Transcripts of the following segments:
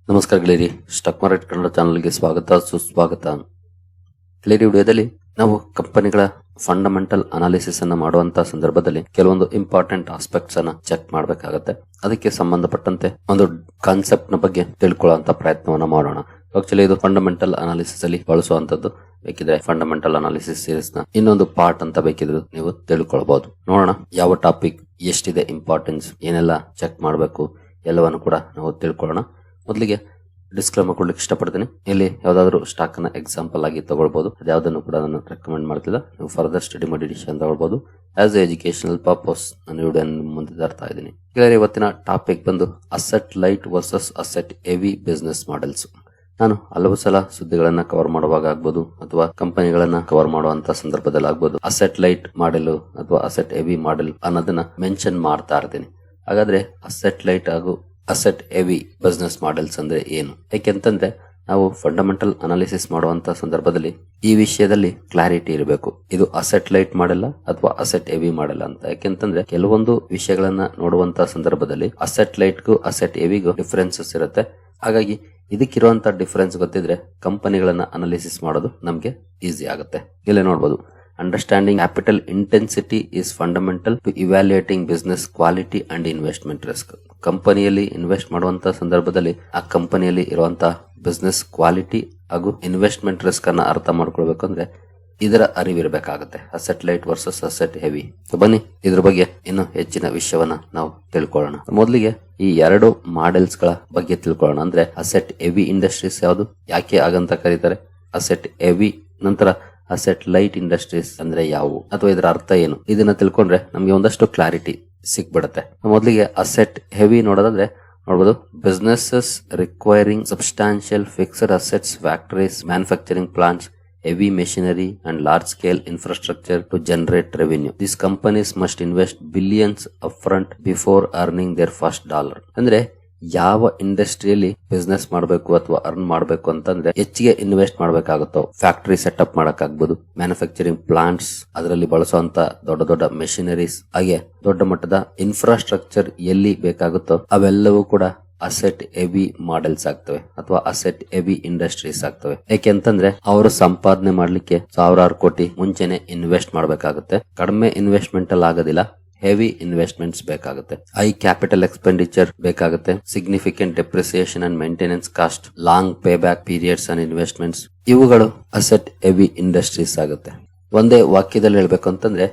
ನಮಸ್ಕಾರ ಗೆಳೆಯರಿ, stock market Kannada ಚಾನಲ್ಗೆ ಸುಸ್ವಾಗತ. ಗೆಳೆಯರಿ, ವಿಡಿಯೋದಲ್ಲಿ ನಾವು ಕಂಪನಿಗಳ ಫಂಡಮೆಂಟಲ್ ಅನಾಲಿಸಿಸ್ ಅನ್ನ ಮಾಡುವಂತಹ ಸಂದರ್ಭದಲ್ಲಿ ಕೆಲವೊಂದು ಇಂಪಾರ್ಟೆಂಟ್ ಆಸ್ಪೆಕ್ಟ್ಸ್ ಅನ್ನ ಚೆಕ್ ಮಾಡಬೇಕಾಗುತ್ತೆ. ಅದಕ್ಕೆ ಸಂಬಂಧಪಟ್ಟಂತೆ ಒಂದು ಕಾನ್ಸೆಪ್ಟ್ ನ ಬಗ್ಗೆ ತಿಳ್ಕೊಳ್ಳುವಂತ ಪ್ರಯತ್ನವನ್ನ ಮಾಡೋಣ. ಆಕ್ಚುಲಿ ಇದು ಫಂಡಮೆಂಟಲ್ ಅನಾಲಿಸಿಸ್ ಅಲ್ಲಿ ಬಳಸುವಂತದ್ದು. ಬೇಕಿದ್ರೆ ಫಂಡಮೆಂಟಲ್ ಅನಾಲಿಸಿಸ್ ಸೀರೀಸ್ ನ ಇನ್ನೊಂದು ಪಾರ್ಟ್ ಅಂತ ಬೇಕಿದ್ರು ನೀವು ತಿಳ್ಕೊಳ್ಬಹುದು. ನೋಡೋಣ ಯಾವ ಟಾಪಿಕ್ ಎಷ್ಟಿದೆ, ಇಂಪಾರ್ಟೆನ್ಸ್ ಏನೆಲ್ಲ ಚೆಕ್ ಮಾಡಬೇಕು ಎಲ್ಲವನ್ನು ಕೂಡ ನಾವು ತಿಳ್ಕೊಳ್ಳೋಣ. ಮೊದಲಿಗೆ ಡಿಸ್ಕ್ಲೇಮರ್ ಕೊಡ್ಲಿಕ್ಕೆ ಇಷ್ಟಪಡ್ತೀನಿ. ಇಲ್ಲಿ ಯಾವ್ದಾದ್ರು ಸ್ಟಾಕ್ ಅನ್ನ ಎಕ್ಸಾಂಪಲ್ ಆಗಿ ತಗೊಳ್ಬಹುದು. ಅದ್ಯಾವುದನ್ನು ಕೂಡ ನಾನು ರೆಕಮೆಂಡ್ ಮಾಡ್ತಿಲ್ಲ. ನೀವು ಫರ್ದರ್ ಸ್ಟಡಿ ಮಾಡಿ ಡಿಸಿಷನ್ ತಗೊಳ್ಬಹುದು. ಆಸ್ ಎಜುಕೇಶನಲ್ ಪರ್ಪಸ್ ನಾನು ವಿಡಿಯೋ ಮುಂದೆ ತರ್ತಾ ಇದ್ದೀನಿ. ಈಗ ಇವತ್ತಿನ ಟಾಪಿಕ್ ಬಂದು asset light versus asset heavy business models. ನಾನು ಹಲವು ಸಲ ಸುದ್ದಿಗಳನ್ನ ಕವರ್ ಮಾಡುವಾಗ ಆಗ್ಬೋದು ಅಥವಾ ಕಂಪನಿಗಳನ್ನ ಕವರ್ ಮಾಡುವಂತ ಸಂದರ್ಭದಲ್ಲಿ ಆಗ್ಬೋದು ಅಸೆಟ್ ಲೈಟ್ ಮಾಡೆಲ್ ಅಥವಾ ಅಸೆಟ್ ಹೆವಿ ಮಾಡೆಲ್ ಅನ್ನೋದನ್ನ ಮೆನ್ಷನ್ ಮಾಡ್ತಾ ಇರ್ತೀನಿ. ಹಾಗಾದ್ರೆ ಅಸೆಟ್ ಲೈಟ್ ಹಾಗೂ ಅಸೆಟ್ ಹೆವಿ ಬಿಸ್ನೆಸ್ ಮಾಡೆಲ್ಸ್ ಅಂದ್ರೆ ಏನು? ಯಾಕೆಂತಂದ್ರೆ ನಾವು ಫಂಡಮೆಂಟಲ್ ಅನಾಲಿಸಿಸ್ ಮಾಡುವಂತ ಸಂದರ್ಭದಲ್ಲಿ ಈ ವಿಷಯದಲ್ಲಿ ಕ್ಲಾರಿಟಿ ಇರಬೇಕು. ಇದು ಅಸೆಟ್ ಲೈಟ್ ಮಾಡೆಲ್ ಅಥವಾ ಅಸೆಟ್ ಹೆವಿ ಮಾಡೆಲ್ ಅಂತ. ಯಾಕೆಂತಂದ್ರೆ ಕೆಲವೊಂದು ವಿಷಯಗಳನ್ನ ನೋಡುವಂತ ಸಂದರ್ಭದಲ್ಲಿ ಅಸೆಟ್ ಲೈಟ್ಗೂ ಅಸೆಟ್ ಹೆವಿಗೂ ಡಿಫರೆನ್ಸಸ್ ಇರುತ್ತೆ. ಹಾಗಾಗಿ ಇದಕ್ಕಿರುವಂತ ಡಿಫರೆನ್ಸ್ ಗೊತ್ತಿದ್ರೆ ಕಂಪನಿಗಳನ್ನ ಅನಾಲಿಸಿಸ್ ಮಾಡೋದು ನಮ್ಗೆ ಈಸಿ ಆಗುತ್ತೆ. ಇಲ್ಲೇ ನೋಡಬಹುದು, understanding capital intensity is fundamental to evaluating business quality and investment risk. ಕಂಪನಿಯಲ್ಲಿ ಇನ್ವೆಸ್ಟ್ ಮಾಡುವಂತ ಸಂದರ್ಭದಲ್ಲಿ ಆ ಕಂಪನಿಯಲ್ಲಿ ಇರುವಂತಹ ಬಿಸ್ನೆಸ್ ಕ್ವಾಲಿಟಿ ಹಾಗೂ ಇನ್ವೆಸ್ಟ್ಮೆಂಟ್ ರಿಸ್ಕ್ ಅನ್ನ ಅರ್ಥ ಮಾಡ್ಕೊಳ್ಬೇಕು ಅಂದ್ರೆ ಇದರ ಅರಿವಿರಬೇಕಾಗುತ್ತೆ. Asset light versus asset heavy. ಬನ್ನಿ ಇದ್ರ ಬಗ್ಗೆ ಇನ್ನು ಹೆಚ್ಚಿನ ವಿಷಯವನ್ನ ನಾವು ತಿಳ್ಕೊಳ್ಳೋಣ. ಮೊದಲಿಗೆ ಈ ಎರಡು ಮಾಡೆಲ್ಸ್ ಗಳ ಬಗ್ಗೆ ತಿಳ್ಕೊಳ್ಳೋಣ. ಅಂದ್ರೆ ಅಸೆಟ್ ಹೆವಿ ಇಂಡಸ್ಟ್ರೀಸ್ ಯಾವುದು, ಯಾಕೆ ಹಾಗಂತ ಕರೀತಾರೆ, ಅಸೆಟ್ ಹೆವಿ ನಂತರ ಅಸೆಟ್ ಲೈಟ್ ಇಂಡಸ್ಟ್ರೀಸ್ ಅಂದ್ರೆ ಯಾವುವು ಅಥವಾ ಇದರ ಅರ್ಥ ಏನು, ಇದನ್ನ ತಿಳ್ಕೊಂಡ್ರೆ ನಮ್ಗೆ ಒಂದಷ್ಟು ಕ್ಲಾರಿಟಿ ಸಿಕ್ಬಿಡುತ್ತೆ. ಮೊದಲಿಗೆ ಅಸೆಟ್ ಹೆವಿ ನೋಡೋದಾದ್ರೆ ನೋಡಬಹುದು, businesses requiring substantial fixed assets, factories, manufacturing plants, heavy machinery and large scale infrastructure to generate revenue. These companies must invest billions upfront before earning their first dollar. ಅಂದ್ರೆ ಯಾವ ಇಂಡಸ್ಟ್ರಿಯಲ್ಲಿ business ಮಾಡಬೇಕು ಅಥವಾ earn ಮಾಡಬೇಕು ಅಂತಂದ್ರೆ ಹೆಚ್ಚಿಗೆ ಇನ್ವೆಸ್ಟ್ ಮಾಡಬೇಕಾಗುತ್ತೋ, factory setup ಮಾಡಕ್ಕಾಗ್ಬೋದು, ಮ್ಯಾನುಫ್ಯಾಕ್ಚರಿಂಗ್ ಪ್ಲಾಂಟ್ಸ್, ಅದರಲ್ಲಿ ಬಳಸುವಂತ ದೊಡ್ಡ ದೊಡ್ಡ ಮೆಷಿನರೀಸ್, ಹಾಗೆ ದೊಡ್ಡ ಮಟ್ಟದ ಇನ್ಫ್ರಾಸ್ಟ್ರಕ್ಚರ್ ಎಲ್ಲಿ ಬೇಕಾಗುತ್ತೋ ಅವೆಲ್ಲವೂ ಕೂಡ ಅಸೆಟ್ ಹೆವಿ ಮಾಡೆಲ್ಸ್ ಆಗ್ತವೆ ಅಥವಾ ಅಸೆಟ್ ಹೆವಿ ಇಂಡಸ್ಟ್ರೀಸ್ ಆಗ್ತವೆ. ಯಾಕೆಂತಂದ್ರೆ ಅವರು ಸಂಪಾದನೆ ಮಾಡ್ಲಿಕ್ಕೆ ಸಾವಿರಾರು ಕೋಟಿ ಮುಂಚೆನೆ ಇನ್ವೆಸ್ಟ್ ಮಾಡಬೇಕಾಗುತ್ತೆ. ಕಡಿಮೆ ಇನ್ವೆಸ್ಟ್ಮೆಂಟ್ ಅಲ್ಲಿ ಆಗೋದಿಲ್ಲ, ಹೆವಿ ಇನ್ವೆಸ್ಟ್ಮೆಂಟ್ಸ್ ಬೇಕಾಗುತ್ತೆ. ಹೈ ಕ್ಯಾಪಿಟಲ್ ಎಕ್ಸ್ಪೆಂಡಿಚರ್ ಬೇಕಾಗುತ್ತೆ, significant depreciation and maintenance cost, long pay back periods and investments, ಇವುಗಳು ಅಸೆಟ್ ಹೆವಿ ಇಂಡಸ್ಟ್ರೀಸ್ ಆಗುತ್ತೆ. ಒಂದೇ ವಾಕ್ಯದಲ್ಲಿ ಹೇಳ್ಬೇಕು ಅಂತಂದ್ರೆ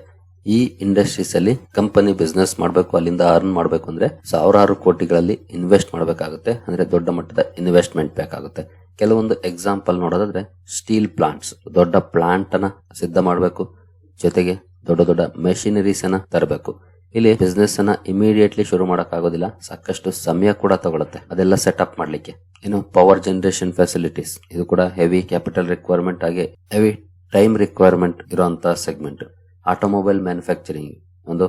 ಈ ಇಂಡಸ್ಟ್ರೀಸ್ ಅಲ್ಲಿ ಕಂಪನಿ ಬಿಸ್ನೆಸ್ ಮಾಡಬೇಕು, ಅಲ್ಲಿಂದ ಅರ್ನ್ ಮಾಡಬೇಕು ಅಂದ್ರೆ ಸಾವಿರಾರು ಕೋಟಿಗಳಲ್ಲಿ ಇನ್ವೆಸ್ಟ್ ಮಾಡಬೇಕಾಗುತ್ತೆ. ಅಂದ್ರೆ ದೊಡ್ಡ ಮಟ್ಟದ ಇನ್ವೆಸ್ಟ್ಮೆಂಟ್ ಬೇಕಾಗುತ್ತೆ. ಕೆಲವೊಂದು ಎಕ್ಸಾಂಪಲ್ ನೋಡೋದಾದ್ರೆ ಸ್ಟೀಲ್ ಪ್ಲಾಂಟ್ಸ್, ದೊಡ್ಡ ಪ್ಲಾಂಟ್ ಅನ್ನ ಸಿದ್ಧ ಮಾಡಬೇಕು, ಜೊತೆಗೆ ದೊಡ್ಡ ದೊಡ್ಡ ಮೆಷಿನರೀಸ್ ಅನ್ನ ತರಬೇಕು. ಇಲ್ಲಿ ಬಿಸ್ನೆಸ್ ಅನ್ನ ಇಮಿಡಿಯೇಟ್ಲಿ ಶುರು ಮಾಡಕ್ ಆಗೋದಿಲ್ಲ, ಸಾಕಷ್ಟು ಸಮಯ ಕೂಡ ತಗೊಳುತ್ತೆ ಅದೆಲ್ಲ ಸೆಟಪ್ ಮಾಡ್ಲಿಕ್ಕೆ. ಇನ್ನು ಪವರ್ ಜನರೇಷನ್ ಫೆಸಿಲಿಟೀಸ್, ಇದು ಕೂಡ ಹೆವಿ ಕ್ಯಾಪಿಟಲ್ ರಿಕ್ವೈರ್ಮೆಂಟ್ ಹಾಗೆ ಹೆವಿ ಟೈಮ್ ರಿಕ್ವೈರ್ಮೆಂಟ್ ಇರುವಂತಹ ಸೆಗ್ಮೆಂಟ್. ಆಟೋಮೊಬೈಲ್ ಮ್ಯಾನುಫ್ಯಾಕ್ಚರಿಂಗ್, ಒಂದು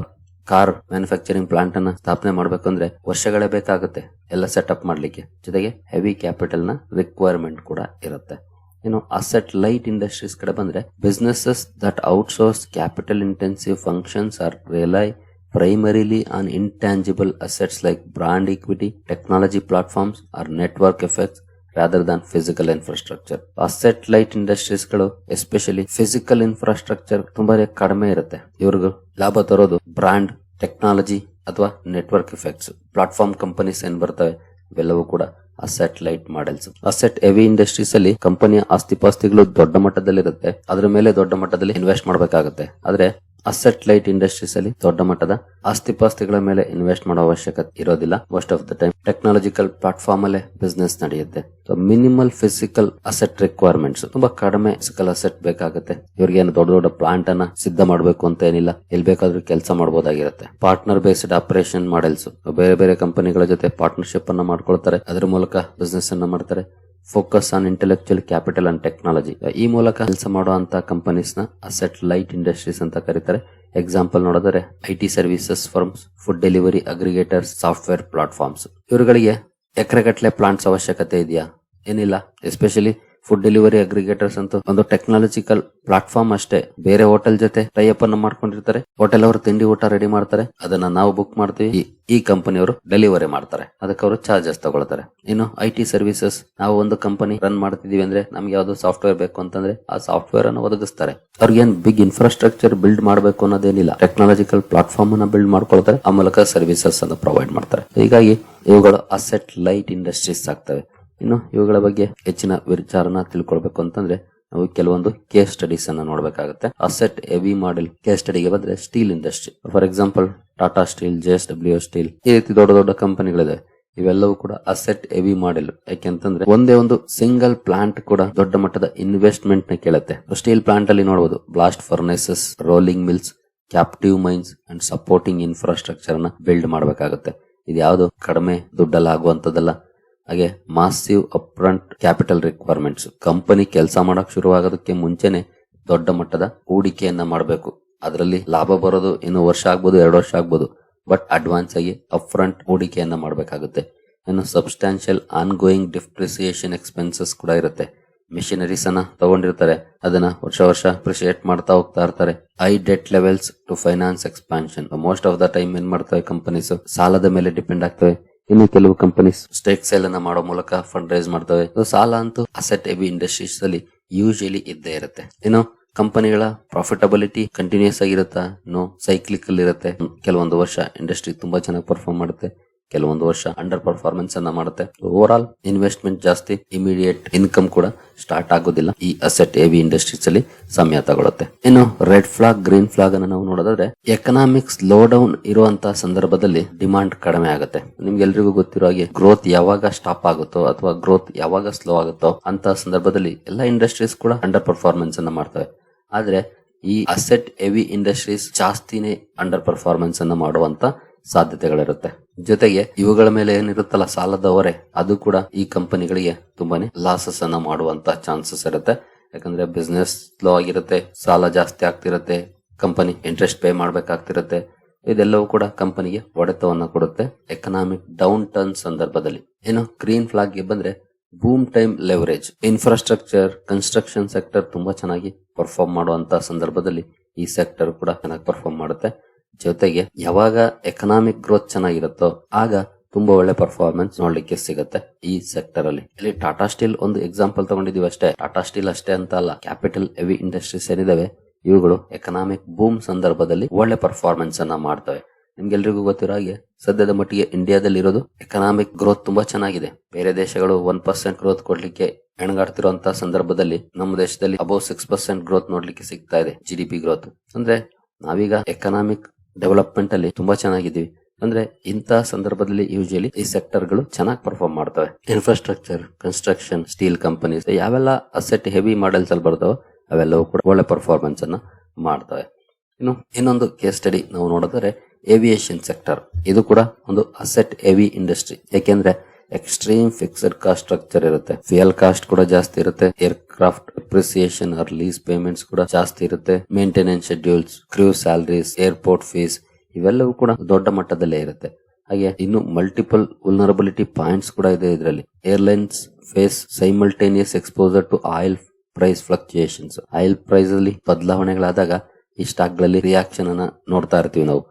ಕಾರ್ ಮ್ಯಾನುಫ್ಯಾಕ್ಚರಿಂಗ್ ಪ್ಲಾಂಟ್ ಅನ್ನ ಸ್ಥಾಪನೆ ಮಾಡಬೇಕು ಅಂದ್ರೆ ವರ್ಷಗಳೇ ಬೇಕಾಗುತ್ತೆ ಎಲ್ಲ ಸೆಟಪ್ ಮಾಡ್ಲಿಕ್ಕೆ, ಜೊತೆಗೆ ಹೆವಿ ಕ್ಯಾಪಿಟಲ್ ನ ರಿಕ್ವೈರ್ಮೆಂಟ್ ಕೂಡ ಇರುತ್ತೆ. ಇನ್ನು ಅಸೆಟ್ ಲೈಟ್ ಇಂಡಸ್ಟ್ರೀಸ್ ಕಡೆ ಬಂದ್ರೆ businesses that outsource capital intensive functions are rely primarily on intangible assets like brand equity, technology platforms or network effects rather than physical infrastructure. Asset light industries ಗಳು especially physical infrastructure ತುಂಬಾ ಕಡಿಮೆ ಇರುತ್ತೆ. ಇವ್ರಿಗೂ ಲಾಭ ತರೋದು brand, technology ಅಥವಾ network effects, platform companies ಏನ್ ಬರ್ತವೆ ಇವೆಲ್ಲವೂ ಕೂಡ asset light models. Asset heavy industries ಅಲ್ಲಿ ಕಂಪನಿಯ ಆಸ್ತಿಪಾಸ್ತಿಗಳು ದೊಡ್ಡ ಮಟ್ಟದಲ್ಲಿ ಇರುತ್ತೆ, ಅದ್ರ ಮೇಲೆ ದೊಡ್ಡ ಮಟ್ಟದಲ್ಲಿ ಇನ್ವೆಸ್ಟ್ ಮಾಡಬೇಕಾಗುತ್ತೆ. ಆದ್ರೆ ಅಸೆಟ್ ಲೈಟ್ ಇಂಡಸ್ಟ್ರೀಸ್ ಅಲ್ಲಿ ದೊಡ್ಡ ಮಟ್ಟದ ಆಸ್ತಿಪಾಸ್ತಿಗಳ ಮೇಲೆ ಇನ್ವೆಸ್ಟ್ ಮಾಡೋ ಅವಶ್ಯಕತೆ ಇರೋದಿಲ್ಲ. Most of the time technological platform ಅಲ್ಲೇ ಬಿಸ್ನೆಸ್ ನಡೆಯುತ್ತೆ. ಮಿನಿಮಲ್ ಫಿಸಿಕಲ್ ಅಸೆಟ್ ರಿಕ್ವೈರ್ಮೆಂಟ್ಸ್, ತುಂಬಾ ಕಡಿಮೆ ಫಿಸಿಕಲ್ ಅಸೆಟ್ ಬೇಕಾಗುತ್ತೆ. ಇವ್ರಿಗೆ ಏನು ದೊಡ್ಡ ದೊಡ್ಡ ಪ್ಲಾಂಟ್ ಅನ್ನ ಸಿದ್ಧ ಮಾಡಬೇಕು ಅಂತ ಏನಿಲ್ಲ, ಎಲ್ಲಿ ಬೇಕಾದ್ರೂ ಕೆಲಸ ಮಾಡಬಹುದಾಗಿರುತ್ತೆ. ಪಾರ್ಟ್ನರ್ ಬೇಸ್ಡ್ ಆಪರೇಷನ್ ಮಾಡೆಲ್ಸ್, ಬೇರೆ ಬೇರೆ ಕಂಪನಿಗಳ ಜೊತೆ ಪಾರ್ಟ್ನರ್ಶಿಪ್ ಅನ್ನ ಮಾಡ್ಕೊಳ್ತಾರೆ, ಅದರ ಮೂಲಕ ಬಿಸ್ನೆಸ್ ಅನ್ನ ಮಾಡ್ತಾರೆ. Focus on intellectual capital and technology, ಈ ಮೂಲಕ ಕೆಲಸ ಮಾಡುವಂತ ಕಂಪನೀಸ್ ನ ಅಸೆಟ್ ಲೈಟ್ ಇಂಡಸ್ಟ್ರೀಸ್ ಅಂತ ಕರೀತಾರೆ. ಎಕ್ಸಾಂಪಲ್ ನೋಡಿದರೆ IT services firms, food delivery aggregators, software platforms. ಇವರುಗಳಿಗೆ ಎಕರೆಗಟ್ಟಲೆ ಪ್ಲಾಂಟ್ಸ್ ಅವಶ್ಯಕತೆ ಇದೆಯಾ? ಏನಿಲ್ಲ. ಎಸ್ಪೆಷಲಿ ಫುಡ್ ಡೆಲಿವರಿ ಅಗ್ರಿಗೇಟರ್ಸ್ ಅಂತೂ ಒಂದು ಟೆಕ್ನಾಲಜಿಕಲ್ ಪ್ಲಾಟ್ಫಾರ್ಮ್ ಅಷ್ಟೇ. ಬೇರೆ ಹೋಟೆಲ್ ಜೊತೆ ಟೈ ಅಪ್ ಅನ್ನು ಮಾಡ್ಕೊಂಡಿರ್ತಾರೆ. ಹೋಟೆಲ್ ಅವರು ತಿಂಡಿ ಊಟ ರೆಡಿ ಮಾಡ್ತಾರೆ, ಅದನ್ನ ನಾವು ಬುಕ್ ಮಾಡ್ತೀವಿ. ಈ ಕಂಪನಿಯವರು ಡೆಲಿವರಿ ಮಾಡ್ತಾರೆ, ಅದಕ್ಕೆ ಅವರು ಚಾರ್ಜಸ್ ತಗೊಳ್ತಾರೆ. ಇನ್ನು IT ಸರ್ವಿಸಸ್, ನಾವು ಒಂದು ಕಂಪನಿ ರನ್ ಮಾಡ್ತಿದೀವಿ ಅಂದ್ರೆ ನಮ್ಗೆ ಯಾವ್ದು ಸಾಫ್ಟ್ವೇರ್ ಬೇಕು ಅಂತಂದ್ರೆ ಆ ಸಾಫ್ಟ್ವೇರ್ ಅನ್ನು ಒದಗಿಸ್ತಾರೆ. ಅವ್ರಿಗೇನ್ ಬಿಗ್ ಇನ್ಫ್ರಾಸ್ಟ್ರಕ್ಚರ್ ಬಿಲ್ಡ್ ಮಾಡಬೇಕು ಅನ್ನೋದೇನಿಲ್ಲ, ಟೆಕ್ನಾಲಜಿಕಲ್ ಪ್ಲಾಟ್ಫಾರ್ಮ್ ಅನ್ನ ಬಿಲ್ಡ್ ಮಾಡ್ಕೊಳ್ತಾರೆ, ಆ ಮೂಲಕ ಸರ್ವಿಸಸ್ ಅನ್ನು ಪ್ರೊವೈಡ್ ಮಾಡ್ತಾರೆ. ಹೀಗಾಗಿ ಇವುಗಳು ಅಸೆಟ್ ಲೈಟ್ ಇಂಡಸ್ಟ್ರೀಸ್ ಆಗ್ತವೆ. ಇನ್ನು ಇವುಗಳ ಬಗ್ಗೆ ಹೆಚ್ಚಿನ ವಿಚಾರನ ತಿಳ್ಕೊಳ್ಬೇಕು ಅಂತಂದ್ರೆ ನಾವು ಕೆಲವೊಂದು ಕೇಸ್ ಸ್ಟಡೀಸ್ ಅನ್ನ ನೋಡಬೇಕಾಗುತ್ತೆ. ಅಸೆಟ್ ಹೆವಿ ಮಾಡೆಲ್ ಕೇಸ್ ಸ್ಟಡಿಗೆ ಬಂದ್ರೆ steel industry, for example Tata steel, JSW steel, ಈ ರೀತಿ ದೊಡ್ಡ ದೊಡ್ಡ ಕಂಪನಿಗಳಿದೆ. ಇವೆಲ್ಲವೂ ಕೂಡ ಅಸೆಟ್ ಹೆವಿ ಮಾಡೆಲ್. ಯಾಕೆಂತಂದ್ರೆ ಒಂದೇ ಒಂದು ಸಿಂಗಲ್ ಪ್ಲಾಂಟ್ ಕೂಡ ದೊಡ್ಡ ಮಟ್ಟದ ಇನ್ವೆಸ್ಟ್ಮೆಂಟ್ ನ ಕೇಳುತ್ತೆ. ಸ್ಟೀಲ್ ಪ್ಲಾಂಟ್ ಅಲ್ಲಿ ನೋಡಬಹುದು blast furnaces, rolling mills, captive mines and supporting infrastructure ನ ಬಿಲ್ಡ್ ಮಾಡಬೇಕಾಗುತ್ತೆ. ಇದು ಯಾವುದು ಕಡಿಮೆ ದುಡ್ಡಲ್ಲಿ ಆಗುವಂತದಲ್ಲ. ಹಾಗೆ massive upfront capital requirements. Company ಕೆಲಸ ಮಾಡಕ್ ಶುರುವಾಗೋದಕ್ಕೆ ಮುಂಚೆನೆ ದೊಡ್ಡ ಮಟ್ಟದ ಹೂಡಿಕೆಯನ್ನ ಮಾಡಬೇಕು. ಅದರಲ್ಲಿ ಲಾಭ ಬರೋದು ಇನ್ನು ವರ್ಷ ಆಗ್ಬೋದು, 2 ವರ್ಷ ಆಗ್ಬೋದು, ಬಟ್ ಅಡ್ವಾನ್ಸ್ ಆಗಿ ಅಪ್ರಂಟ್ ಹೂಡಿಕೆಯನ್ನ ಮಾಡಬೇಕಾಗುತ್ತೆ. ಇನ್ನು substantial on going depreciation expenses ಕೂಡ ಇರುತ್ತೆ. ಮಿಷನರೀಸ್ ಅನ್ನ ತಗೊಂಡಿರ್ತಾರೆ, ಅದನ್ನ ವರ್ಷ ಅಪ್ರಿಶಿಯೇಟ್ ಮಾಡ್ತಾ ಹೋಗ್ತಾ ಇರ್ತಾರೆ. High debt levels to finance expansion. Most of the time ಏನ್ ಮಾಡ್ತವೆ ಕಂಪನೀಸ್ ಸಾಲದ ಮೇಲೆ ಡಿಪೆಂಡ್ ಆಗ್ತವೆ. ಇನ್ನು ಕೆಲವು ಕಂಪನೀಸ್ ಸ್ಟೇಕ್ ಸೇಲ್ ಅನ್ನ ಮಾಡೋ ಮೂಲಕ ಫಂಡ್ ರೈಸ್ ಮಾಡ್ತವೆ. ಸಾಲ ಅಂತೂ ಅಸೆಟ್ ಹೆವಿ ಇಂಡಸ್ಟ್ರೀಸ್ ಅಲ್ಲಿ ಯೂಶಲಿ ಇದ್ದೇ ಇರುತ್ತೆ. ಇನ್ನು ಕಂಪನಿಗಳ ಪ್ರಾಫಿಟಬಿಲಿಟಿ ಕಂಟಿನ್ಯೂಸ್ ಆಗಿರುತ್ತಾ? ನೋ, ಸೈಕ್ಲಿಕಲ್ ಇರುತ್ತೆ. ಕೆಲವೊಂದು ವರ್ಷ ಇಂಡಸ್ಟ್ರಿ ತುಂಬಾ ಚೆನ್ನಾಗಿ ಪರ್ಫಾರ್ಮ್ ಮಾಡುತ್ತೆ, ಕೆಲವೊಂದು ವರ್ಷ ಅಂಡರ್ ಪರ್ಫಾರ್ಮೆನ್ಸ್ ಅನ್ನ ಮಾಡುತ್ತೆ. ಓವರ್ ಆಲ್ ಇನ್ವೆಸ್ಟ್ಮೆಂಟ್ ಜಾಸ್ತಿ, ಇಮಿಡಿಯೇಟ್ ಇನ್ಕಮ್ ಕೂಡ ಸ್ಟಾರ್ಟ್ ಆಗೋದಿಲ್ಲ. ಈ ಅಸೆಟ್ ಹೆವಿ ಇಂಡಸ್ಟ್ರೀಸ್ ಅಲ್ಲಿ ಸಮಯ ತಗೊಳುತ್ತೆ. ಇನ್ನು ರೆಡ್ ಫ್ಲಾಗ್, ಗ್ರೀನ್ ಫ್ಲಾಗ್ ಅನ್ನ ನಾವು ನೋಡೋದಾದ್ರೆ, ಎಕನಾಮಿಕ್ ಸ್ಲೋ ಡೌನ್ ಇರುವಂತಹ ಸಂದರ್ಭದಲ್ಲಿ ಡಿಮಾಂಡ್ ಕಡಿಮೆ ಆಗುತ್ತೆ. ನಿಮ್ಗೆಲ್ರಿಗೂ ಗೊತ್ತಿರೋ ಹಾಗೆ ಗ್ರೋತ್ ಯಾವಾಗ ಸ್ಟಾಪ್ ಆಗುತ್ತೋ ಅಥವಾ ಗ್ರೋತ್ ಯಾವಾಗ ಸ್ಲೋ ಆಗುತ್ತೋ ಅಂತ ಸಂದರ್ಭದಲ್ಲಿ ಎಲ್ಲಾ ಇಂಡಸ್ಟ್ರೀಸ್ ಕೂಡ ಅಂಡರ್ ಪರ್ಫಾರ್ಮೆನ್ಸ್ ಅನ್ನ ಮಾಡ್ತವೆ. ಆದ್ರೆ ಈ ಅಸೆಟ್ ಹೆವಿ ಇಂಡಸ್ಟ್ರೀಸ್ ಜಾಸ್ತಿನೇ ಅಂಡರ್ ಪರ್ಫಾರ್ಮೆನ್ಸ್ ಅನ್ನ ಮಾಡುವಂತ ಸಾಧ್ಯತೆಗಳಿರುತ್ತೆ. ಜೊತೆಗೆ ಇವುಗಳ ಮೇಲೆ ಏನಿರುತ್ತಲ್ಲ ಸಾಲದ ಹೊರೆ, ಅದು ಕೂಡ ಈ ಕಂಪನಿಗಳಿಗೆ ತುಂಬಾನೇ ಲಾಸಸ್ ಅನ್ನ ಮಾಡುವಂತ ಚಾನ್ಸಸ್ ಇರುತ್ತೆ. ಯಾಕಂದ್ರೆ ಬಿಸ್ನೆಸ್ ಸ್ಲೋ ಆಗಿರುತ್ತೆ, ಸಾಲ ಜಾಸ್ತಿ ಆಗ್ತಿರುತ್ತೆ, ಕಂಪನಿ ಇಂಟ್ರೆಸ್ಟ್ ಪೇ ಮಾಡ್ಬೇಕಾಗ್ತಿರುತ್ತೆ. ಇದೆಲ್ಲವೂ ಕೂಡ ಕಂಪನಿಗೆ ಹೊಡೆತವನ್ನ ಕೊಡುತ್ತೆ ಎಕನಾಮಿಕ್ ಡೌನ್ ಟರ್ನ್ ಸಂದರ್ಭದಲ್ಲಿ. ಇನ್ನು ಗ್ರೀನ್ ಫ್ಲಾಗ್ ಗೆ ಬಂದ್ರೆ boom time leverage. Infrastructure, construction sector ತುಂಬಾ ಚೆನ್ನಾಗಿ ಪರ್ಫಾರ್ಮ್ ಮಾಡುವಂತ ಸಂದರ್ಭದಲ್ಲಿ ಈ ಸೆಕ್ಟರ್ ಕೂಡ ಚೆನ್ನಾಗಿ ಪರ್ಫಾರ್ಮ್ ಮಾಡುತ್ತೆ. ಜೊತೆಗೆ ಯಾವಾಗ ಎಕನಾಮಿಕ್ ಗ್ರೋತ್ ಚೆನ್ನಾಗಿರುತ್ತೋ ಆಗ ತುಂಬಾ ಒಳ್ಳೆ ಪರ್ಫಾರ್ಮೆನ್ಸ್ ನೋಡ್ಲಿಕ್ಕೆ ಸಿಗುತ್ತೆ ಈ ಸೆಕ್ಟರ್ ಅಲ್ಲಿ. ಇಲ್ಲಿ ಟಾಟಾ ಸ್ಟೀಲ್ ಒಂದು ಎಕ್ಸಾಂಪಲ್ ತಗೊಂಡಿದೀವಿ ಅಷ್ಟೇ. ಟಾಟಾ ಸ್ಟೀಲ್ ಅಷ್ಟೇ ಅಂತ ಅಲ್ಲ, ಕ್ಯಾಪಿಟಲ್ ಹೆವಿ ಇಂಡಸ್ಟ್ರೀಸ್ ಏನಿದಾವೆ ಇವುಗಳು ಎಕನಾಮಿಕ್ ಬೂಮ್ ಸಂದರ್ಭದಲ್ಲಿ ಒಳ್ಳೆ ಪರ್ಫಾರ್ಮೆನ್ಸ್ ಅನ್ನ ಮಾಡ್ತವೆ. ನಿಮ್ಗೆಲ್ರಿಗೂ ಗೊತ್ತಿರೋ ಹಾಗೆ ಸದ್ಯದ ಮಟ್ಟಿಗೆ ಇಂಡಿಯಾದಲ್ಲಿ ಇರೋದು ಎಕನಾಮಿಕ್ ಗ್ರೋತ್ ತುಂಬಾ ಚೆನ್ನಾಗಿದೆ. ಬೇರೆ ದೇಶಗಳು 1% ಗ್ರೋತ್ ಕೊಡ್ಲಿಕ್ಕೆ ಹೆಣಗಾಡ್ತಿರುವಂತಹ ಸಂದರ್ಭದಲ್ಲಿ ನಮ್ಮ ದೇಶದಲ್ಲಿ ಅಬೌವ್ 6% ಗ್ರೋತ್ ನೋಡ್ಲಿಕ್ಕೆ ಸಿಗ್ತಾ ಇದೆ. GDP ಗ್ರೋತ್ ಅಂದ್ರೆ ನಾವೀಗ ಎಕನಾಮಿಕ್ ಡೆವಲಪ್ಮೆಂಟ್ ಅಲ್ಲಿ ತುಂಬಾ ಚೆನ್ನಾಗಿದ್ದೀವಿ. ಅಂದ್ರೆ ಇಂತಹ ಸಂದರ್ಭದಲ್ಲಿ ಯೂಶಲಿ ಈ ಸೆಕ್ಟರ್ ಗಳು ಚೆನ್ನಾಗಿ ಪರ್ಫಾರ್ಮ್ ಮಾಡ್ತವೆ. ಇನ್ಫ್ರಾಸ್ಟ್ರಕ್ಚರ್, ಕನ್ಸ್ಟ್ರಕ್ಷನ್, ಸ್ಟೀಲ್ ಕಂಪನೀಸ್ ಯಾವೆಲ್ಲ ಅಸೆಟ್ ಹೆವಿ ಮಾಡೆಲ್ಸ್ ಅಲ್ಲಿ ಬರ್ತಾವೋ ಅವೆಲ್ಲವೂ ಕೂಡ ಒಳ್ಳೆ ಪರ್ಫಾರ್ಮೆನ್ಸ್ ಅನ್ನ ಮಾಡ್ತವೆ. ಇನ್ನು ಇನ್ನೊಂದು ಕೇಸ್ ಸ್ಟಡಿ ನಾವು ನೋಡಿದ್ರೆ ಏವಿಯೇಷನ್ ಸೆಕ್ಟರ್. ಇದು ಕೂಡ ಒಂದು ಅಸೆಟ್ ಹೆವಿ ಇಂಡಸ್ಟ್ರಿ. ಯಾಕೆಂದ್ರೆ ಎಕ್ಸ್ಟ್ರೀಮ್ ಫಿಕ್ಸ್ಡ್ ಕಾಸ್ಟ್ ಸ್ಟ್ರಕ್ಚರ್ ಇರುತ್ತೆ, ಫ್ಯೂಯಲ್ ಕಾಸ್ಟ್ ಕೂಡ ಜಾಸ್ತಿ ಇರುತ್ತೆ, aircraft appreciation or lease payments ಕೂಡ ಜಾಸ್ತಿ ಇರುತ್ತೆ, maintenance schedules, crew salaries, airport fees ಇವೆಲ್ಲವೂ ಕೂಡ ದೊಡ್ಡ ಮಟ್ಟದಲ್ಲೇ ಇರುತ್ತೆ. ಹಾಗೆ ಇನ್ನು ಮಲ್ಟಿಪಲ್ ವಲ್ನರಬಿಲಿಟಿ ಪಾಯಿಂಟ್ಸ್ ಕೂಡ ಇದೆ ಇದರಲ್ಲಿ. Airlines face simultaneous exposure to oil price fluctuations. Oil price ಅಲ್ಲಿ ಬದಲಾವಣೆಗಳಾದಾಗ ಈ ಸ್ಟಾಕ್ ಗಳಲ್ಲಿ ರಿಯಾಕ್ಷನ್ ಅನ್ನ ನೋಡ್ತಾ ಇರ್ತೀವಿ ನಾವು.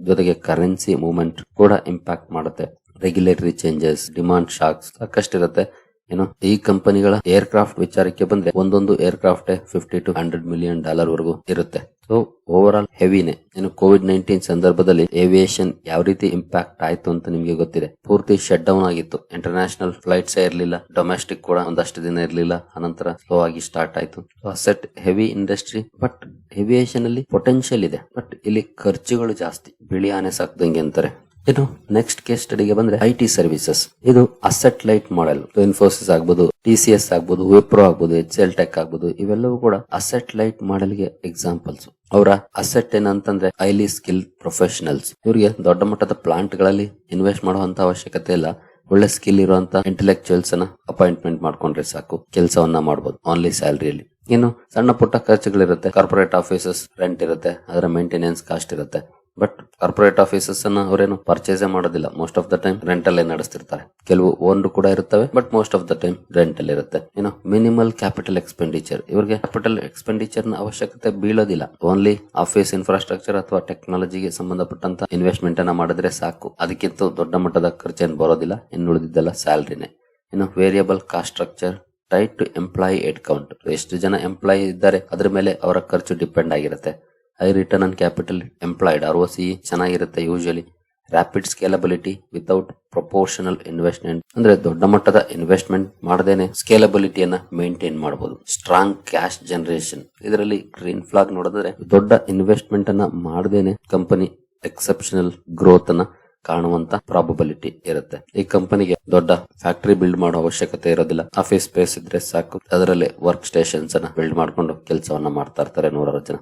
ಜೊತೆಗೆ ಕರೆನ್ಸಿ ಮೂವ್ಮೆಂಟ್ ಕೂಡ ಇಂಪ್ಯಾಕ್ಟ್ ಮಾಡುತ್ತೆ. ರೆಗ್ಯುಲೇಟರಿ ಚೇಂಜಸ್, ಡಿಮಾಂಡ್ ಶಾಕ್ಸ್ ಸಾಕಷ್ಟಿರುತ್ತೆ. ಏನು ಈ ಕಂಪನಿಗಳ ಏರ್ಕ್ರಾಫ್ಟ್ ವಿಚಾರಕ್ಕೆ ಬಂದ್ರೆ ಒಂದೊಂದು ಏರ್ಕ್ರಾಫ್ಟ್ $50 to $100 million ವರೆಗೂ ಇರುತ್ತೆ. ಸೊ ಓವರ್ ಆಲ್ ಹೆವಿನೇ. ಇನ್ನು COVID-19 ಸಂದರ್ಭದಲ್ಲಿ ಏವಿಯೇಷನ್ ಯಾವ ರೀತಿ ಇಂಪ್ಯಾಕ್ಟ್ ಆಯ್ತು ಅಂತ ನಿಮ್ಗೆ ಗೊತ್ತಿದೆ. ಪೂರ್ತಿ ಶಟ್ ಡೌನ್ ಆಗಿತ್ತು, ಇಂಟರ್ನ್ಯಾಷನಲ್ ಫ್ಲೈಟ್ಸ್ ಇರಲಿಲ್ಲ, ಡೊಮೆಸ್ಟಿಕ್ ಕೂಡ ಒಂದಷ್ಟು ದಿನ ಇರಲಿಲ್ಲ, ಅನಂತರ ಸ್ಲೋ ಆಗಿ ಸ್ಟಾರ್ಟ್ ಆಯ್ತು. Asset heavy industry, but aviation ಅಲ್ಲಿ ಪೊಟೆನ್ಶಿಯಲ್ ಇದೆ, ಬಟ್ ಇಲ್ಲಿ ಖರ್ಚುಗಳು ಜಾಸ್ತಿ. ಬಿಳಿ ಆನೆ ಸಾಕ್ದಂಗೆ ಅಂತಾರೆ. ಇನ್ನು ನೆಕ್ಸ್ಟ್ ಕೇಸ್ ಸ್ಟಡಿಗೆ ಬಂದ್ರೆ IT ಸರ್ವಿಸಸ್. ಇದು ಅಸೆಟ್ ಲೈಟ್ ಮಾಡೆಲ್. ಇನ್ಫೋಸಿಸ್ ಆಗ್ಬೋದು, TCS ಆಗ್ಬೋದು, ವಿಪ್ರೋ ಆಗ್ಬೋದು, HCL ಟೆಕ್ ಆಗ್ಬೋದು, ಇವೆಲ್ಲವೂ ಕೂಡ ಅಸೆಟ್ ಲೈಟ್ ಮಾಡೆಲ್ ಗೆ ಎಕ್ಸಾಂಪಲ್ಸ್. ಅವರ ಅಸೆಟ್ ಏನಂತಂದ್ರೆ ಹೈಲಿ ಸ್ಕಿಲ್ ಪ್ರೊಫೆಷನಲ್ಸ್. ಇವರಿಗೆ ದೊಡ್ಡ ಮಟ್ಟದ ಪ್ಲಾಂಟ್ ಗಳಲ್ಲಿ ಇನ್ವೆಸ್ಟ್ ಮಾಡುವಂತ ಅವಶ್ಯಕತೆ ಇಲ್ಲ. ಒಳ್ಳೆ ಸ್ಕಿಲ್ ಇರುವಂತ ಇಂಟೆಲೆಕ್ಚುಯಲ್ಸ್ ಅನ್ನ ಅಪಾಯಿಂಟ್ಮೆಂಟ್ ಮಾಡ್ಕೊಂಡ್ರೆ ಸಾಕು, ಕೆಲಸವನ್ನ ಮಾಡಬಹುದು ಆನ್ಲಿ ಸ್ಯಾಲರಿಯಲ್ಲಿ. ಇನ್ನು ಸಣ್ಣ ಪುಟ್ಟ ಖರ್ಚುಗಳಿರುತ್ತೆ. ಕಾರ್ಪೊರೇಟ್ ಆಫೀಸಸ್ ರೆಂಟ್ ಇರುತ್ತೆ, ಅದರ ಮೇಂಟೆನೆನ್ಸ್ ಕಾಸ್ಟ್ ಇರುತ್ತೆ. ಬಟ್ ಕಾರ್ಪೊರೇಟ್ ಆಫೀಸಸ್ ಅನ್ನ ಅವರೇನು ಪರ್ಚೇಸ್ ಮಾಡೋದಿಲ್ಲ. Most of the time rent ಅಲ್ಲೇ ನಡೆಸ್ತಿರ್ತಾರೆ. ಕೆಲವು ಓನ್ಡ್ ಕೂಡ ಇರುತ್ತವೆ, but most of the time rent ಅಲ್ಲಿ ಇರುತ್ತೆ. ಮಿನಿಮಲ್ ಕ್ಯಾಪಿಟಲ್ ಎಕ್ಸ್ಪೆಂಡಿಚರ್, ಇವರಿಗೆ ಕ್ಯಾಪಿಟಲ್ ಎಕ್ಸ್ಪೆಂಡಿಚರ್ ನ ಅವಶ್ಯಕತೆ ಬೀಳೋದಿಲ್ಲ. ಓನ್ಲಿ ಆಫೀಸ್ ಇನ್ಫ್ರಾಸ್ಟ್ರಕ್ಚರ್ ಅಥವಾ ಟೆಕ್ನಾಲಜಿಗೆ ಸಂಬಂಧಪಟ್ಟಂತ ಇನ್ವೆಸ್ಟ್ಮೆಂಟ್ ಅನ್ನ ಮಾಡಿದ್ರೆ ಸಾಕು. ಅದಕ್ಕಿಂತ ದೊಡ್ಡ ಮಟ್ಟದ ಖರ್ಚೇನು ಬರೋದಿಲ್ಲ. ಇನ್ನು ಉಳಿದಿದ್ದೆಲ್ಲ ಸ್ಯಾಲರಿನೇ. Variable cost structure tied to employee head count, ಎಷ್ಟು ಜನ ಎಂಪ್ಲಾಯಿ ಇದ್ದಾರೆ ಅದ್ರ ಮೇಲೆ ಅವರ ಖರ್ಚು ಡಿಪೆಂಡ್ ಆಗಿರುತ್ತೆ. High return on capital employed, ROCE ಚೆನ್ನಾಗಿರುತ್ತೆ usually. Rapid scalability without proportional investment, ಅಂದ್ರೆ ದೊಡ್ಡ ಮಟ್ಟದ ಇನ್ವೆಸ್ಟ್ಮೆಂಟ್ ಮಾಡದೇನೆ ಸ್ಕೇಲಬಿಲಿಟಿಯನ್ನ ಮೇಂಟೈನ್ ಮಾಡಬಹುದು. ಸ್ಟ್ರಾಂಗ್ ಕ್ಯಾಶ್ ಜನರೇಷನ್, ಇದರಲ್ಲಿ ಗ್ರೀನ್ ಫ್ಲಾಗ್ ನೋಡಿದ್ರೆ ದೊಡ್ಡ ಇನ್ವೆಸ್ಟ್ಮೆಂಟ್ ಅನ್ನ ಮಾಡದೇನೆ ಕಂಪನಿ ಎಕ್ಸೆಪ್ಷನಲ್ ಗ್ರೋತ್ ಅನ್ನ ಕಾಣುವಂತ ಪ್ರಾಬಬಿಲಿಟಿ ಇರುತ್ತೆ. ಈ ಕಂಪನಿಗೆ ದೊಡ್ಡ ಫ್ಯಾಕ್ಟರಿ ಬಿಲ್ಡ್ ಮಾಡೋ ಅವಶ್ಯಕತೆ ಇರೋದಿಲ್ಲ. ಆಫೀಸ್ ಸ್ಪೇಸ್ ಇದ್ರೆ ಸಾಕು, ಅದರಲ್ಲಿ ವರ್ಕ್ ಸ್ಟೇಷನ್ಸ್ ಅನ್ನ ಬಿಲ್ಡ್ ಮಾಡ್ಕೊಂಡು ಕೆಲಸವನ್ನ ಮಾಡ್ತಾ ಇರ್ತಾರೆ ನೂರಾರು ಜನ.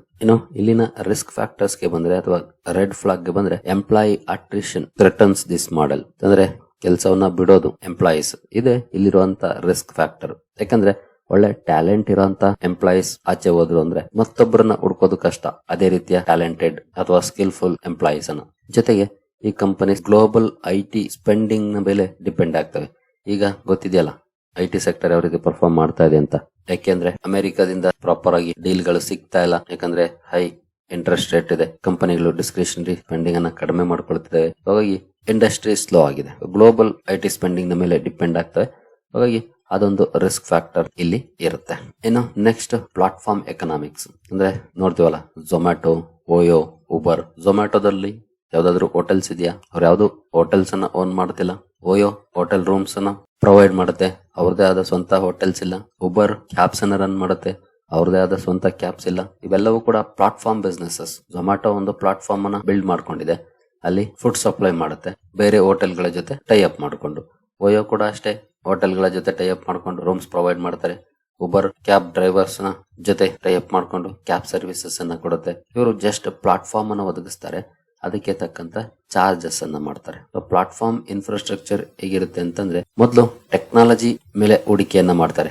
ಇಲ್ಲಿನ ರಿಸ್ಕ್ ಫ್ಯಾಕ್ಟರ್ಸ್ ಗೆ ಬಂದ್ರೆ ಅಥವಾ ರೆಡ್ ಫ್ಲಾಗ್ ಗೆ ಬಂದ್ರೆ ಎಂಪ್ಲಾಯಿ ಅಟ್ರಿಷನ್ ಥ್ರೆಟನ್ಸ್ ದಿಸ್ ಮಾಡೆಲ್, ಅಂದ್ರೆ ಕೆಲಸವನ್ನ ಬಿಡೋದು ಎಂಪ್ಲಾಯೀಸ್ ಇದೆ ಇಲ್ಲಿರುವಂತ ರಿಸ್ಕ್ ಫ್ಯಾಕ್ಟರ್. ಯಾಕಂದ್ರೆ ಒಳ್ಳೆ ಟ್ಯಾಲೆಂಟ್ ಇರೋಂತ ಎಂಪ್ಲಾಯೀಸ್ ಆಚೆ ಹೋದ್ರು ಅಂದ್ರೆ ಮತ್ತೊಬ್ಬರನ್ನ ಹುಡ್ಕೋದು ಕಷ್ಟ. ಅದೇ ರೀತಿಯ ಟ್ಯಾಲೆಂಟೆಡ್ ಅಥವಾ ಸ್ಕಿಲ್ಫುಲ್ ಎಂಪ್ಲಾಯೀಸ್ ಅನ್ನ. ಜೊತೆಗೆ ಈ ಕಂಪನಿ ಗ್ಲೋಬಲ್ IT ಸ್ಪೆಂಡಿಂಗ್ ನ ಮೇಲೆ ಡಿಪೆಂಡ್ ಆಗ್ತವೆ. ಈಗ ಗೊತ್ತಿದೆಯಲ್ಲ IT ಸೆಕ್ಟರ್ ಯಾವ ರೀತಿ ಪರ್ಫಾರ್ಮ್ ಮಾಡ್ತಾ ಇದೆ ಅಂತ. ಯಾಕೆಂದ್ರೆ ಅಮೆರಿಕದಿಂದ ಪ್ರಾಪರ್ ಆಗಿ ಡೀಲ್ ಗಳು ಸಿಗ್ತಾ ಇಲ್ಲ. ಯಾಕಂದ್ರೆ ಹೈ ಇಂಟ್ರೆಸ್ಟ್ ರೇಟ್ ಇದೆ. ಕಂಪನಿಗಳು ಡಿಸ್ಕ್ರಿಷನರಿ ಸ್ಪೆಂಡಿಂಗ್ ಅನ್ನ ಕಡಿಮೆ ಮಾಡ್ಕೊಳ್ತಿದೆ. ಹಾಗಾಗಿ ಇಂಡಸ್ಟ್ರಿ ಸ್ಲೋ ಆಗಿದೆ. ಗ್ಲೋಬಲ್ IT ಸ್ಪೆಂಡಿಂಗ್ ನ ಮೇಲೆ ಡಿಪೆಂಡ್ ಆಗ್ತವೆ. ಹಾಗಾಗಿ ಅದೊಂದು ರಿಸ್ಕ್ ಫ್ಯಾಕ್ಟರ್ ಇಲ್ಲಿ ಇರುತ್ತೆ. ಇನ್ನು ನೆಕ್ಸ್ಟ್ ಪ್ಲಾಟ್ಫಾರ್ಮ್ ಎಕನಾಮಿಕ್ಸ್, ಅಂದ್ರೆ ನೋಡ್ತೀವಲ್ಲ ಝೊಮ್ಯಾಟೊ, ಓಯೋ, ಉಬರ್. ಝೊಮ್ಯಾಟೊದಲ್ಲಿ ಯಾವ್ದಾದ್ರು ಹೋಟೆಲ್ಸ್ ಇದೆಯಾ? ಅವ್ರು ಯಾವ್ದು ಹೋಟೆಲ್ಸ್ ಅನ್ನ ಓನ್ ಮಾಡ್ತಿಲ್ಲ. ಓಯೋ ಹೋಟೆಲ್ ರೂಮ್ಸ್ ಅನ್ನ ಪ್ರೊವೈಡ್ ಮಾಡುತ್ತೆ, ಅವ್ರದೇ ಆದ ಸ್ವಂತ ಹೋಟೆಲ್ಸ್ ಇಲ್ಲ. ಉಬರ್ ಕ್ಯಾಬ್ಸ್ ಅನ್ನ ರನ್ ಮಾಡುತ್ತೆ, ಅವ್ರದೇ ಆದ ಸ್ವಂತ ಕ್ಯಾಬ್ಸ್ ಇಲ್ಲ. ಇವೆಲ್ಲವೂ ಕೂಡ ಪ್ಲಾಟ್ಫಾರ್ಮ್ ಬಿಸ್ನೆಸಸ್. ಝೊಮ್ಯಾಟೊ ಒಂದು ಪ್ಲಾಟ್ಫಾರ್ಮ್ ಅನ್ನ ಬಿಲ್ಡ್ ಮಾಡ್ಕೊಂಡಿದೆ, ಅಲ್ಲಿ ಫುಡ್ ಸಪ್ಲೈ ಮಾಡುತ್ತೆ ಬೇರೆ ಹೋಟೆಲ್ಗಳ ಜೊತೆ ಟೈ ಅಪ್ ಮಾಡಿಕೊಂಡು. ಓಯೋ ಕೂಡ ಅಷ್ಟೇ, ಹೋಟೆಲ್ಗಳ ಜೊತೆ ಟೈ ಅಪ್ ಮಾಡ್ಕೊಂಡು ರೂಮ್ಸ್ ಪ್ರೊವೈಡ್ ಮಾಡ್ತಾರೆ. ಉಬರ್ ಕ್ಯಾಬ್ ಡ್ರೈವರ್ಸ್ ನ ಜೊತೆ ಟೈ ಅಪ್ ಮಾಡ್ಕೊಂಡು ಕ್ಯಾಬ್ ಸರ್ವಿಸಸ್ ಅನ್ನ ಕೊಡುತ್ತೆ. ಇವರು ಜಸ್ಟ್ ಪ್ಲಾಟ್ಫಾರ್ಮ್ ಅನ್ನ ಒದಗಿಸ್ತಾರೆ, ಅದಕ್ಕೆ ತಕ್ಕಂತ ಚಾರ್ಜಸ್ ಅನ್ನ ಮಾಡ್ತಾರೆ. ಪ್ಲಾಟ್ಫಾರ್ಮ್ ಇನ್ಫ್ರಾಸ್ಟ್ರಕ್ಚರ್ ಹೇಗಿರುತ್ತೆ ಅಂತಂದ್ರೆ, ಮೊದಲು ಟೆಕ್ನಾಲಜಿ ಮೇಲೆ ಹೂಡಿಕೆಯನ್ನ ಮಾಡ್ತಾರೆ,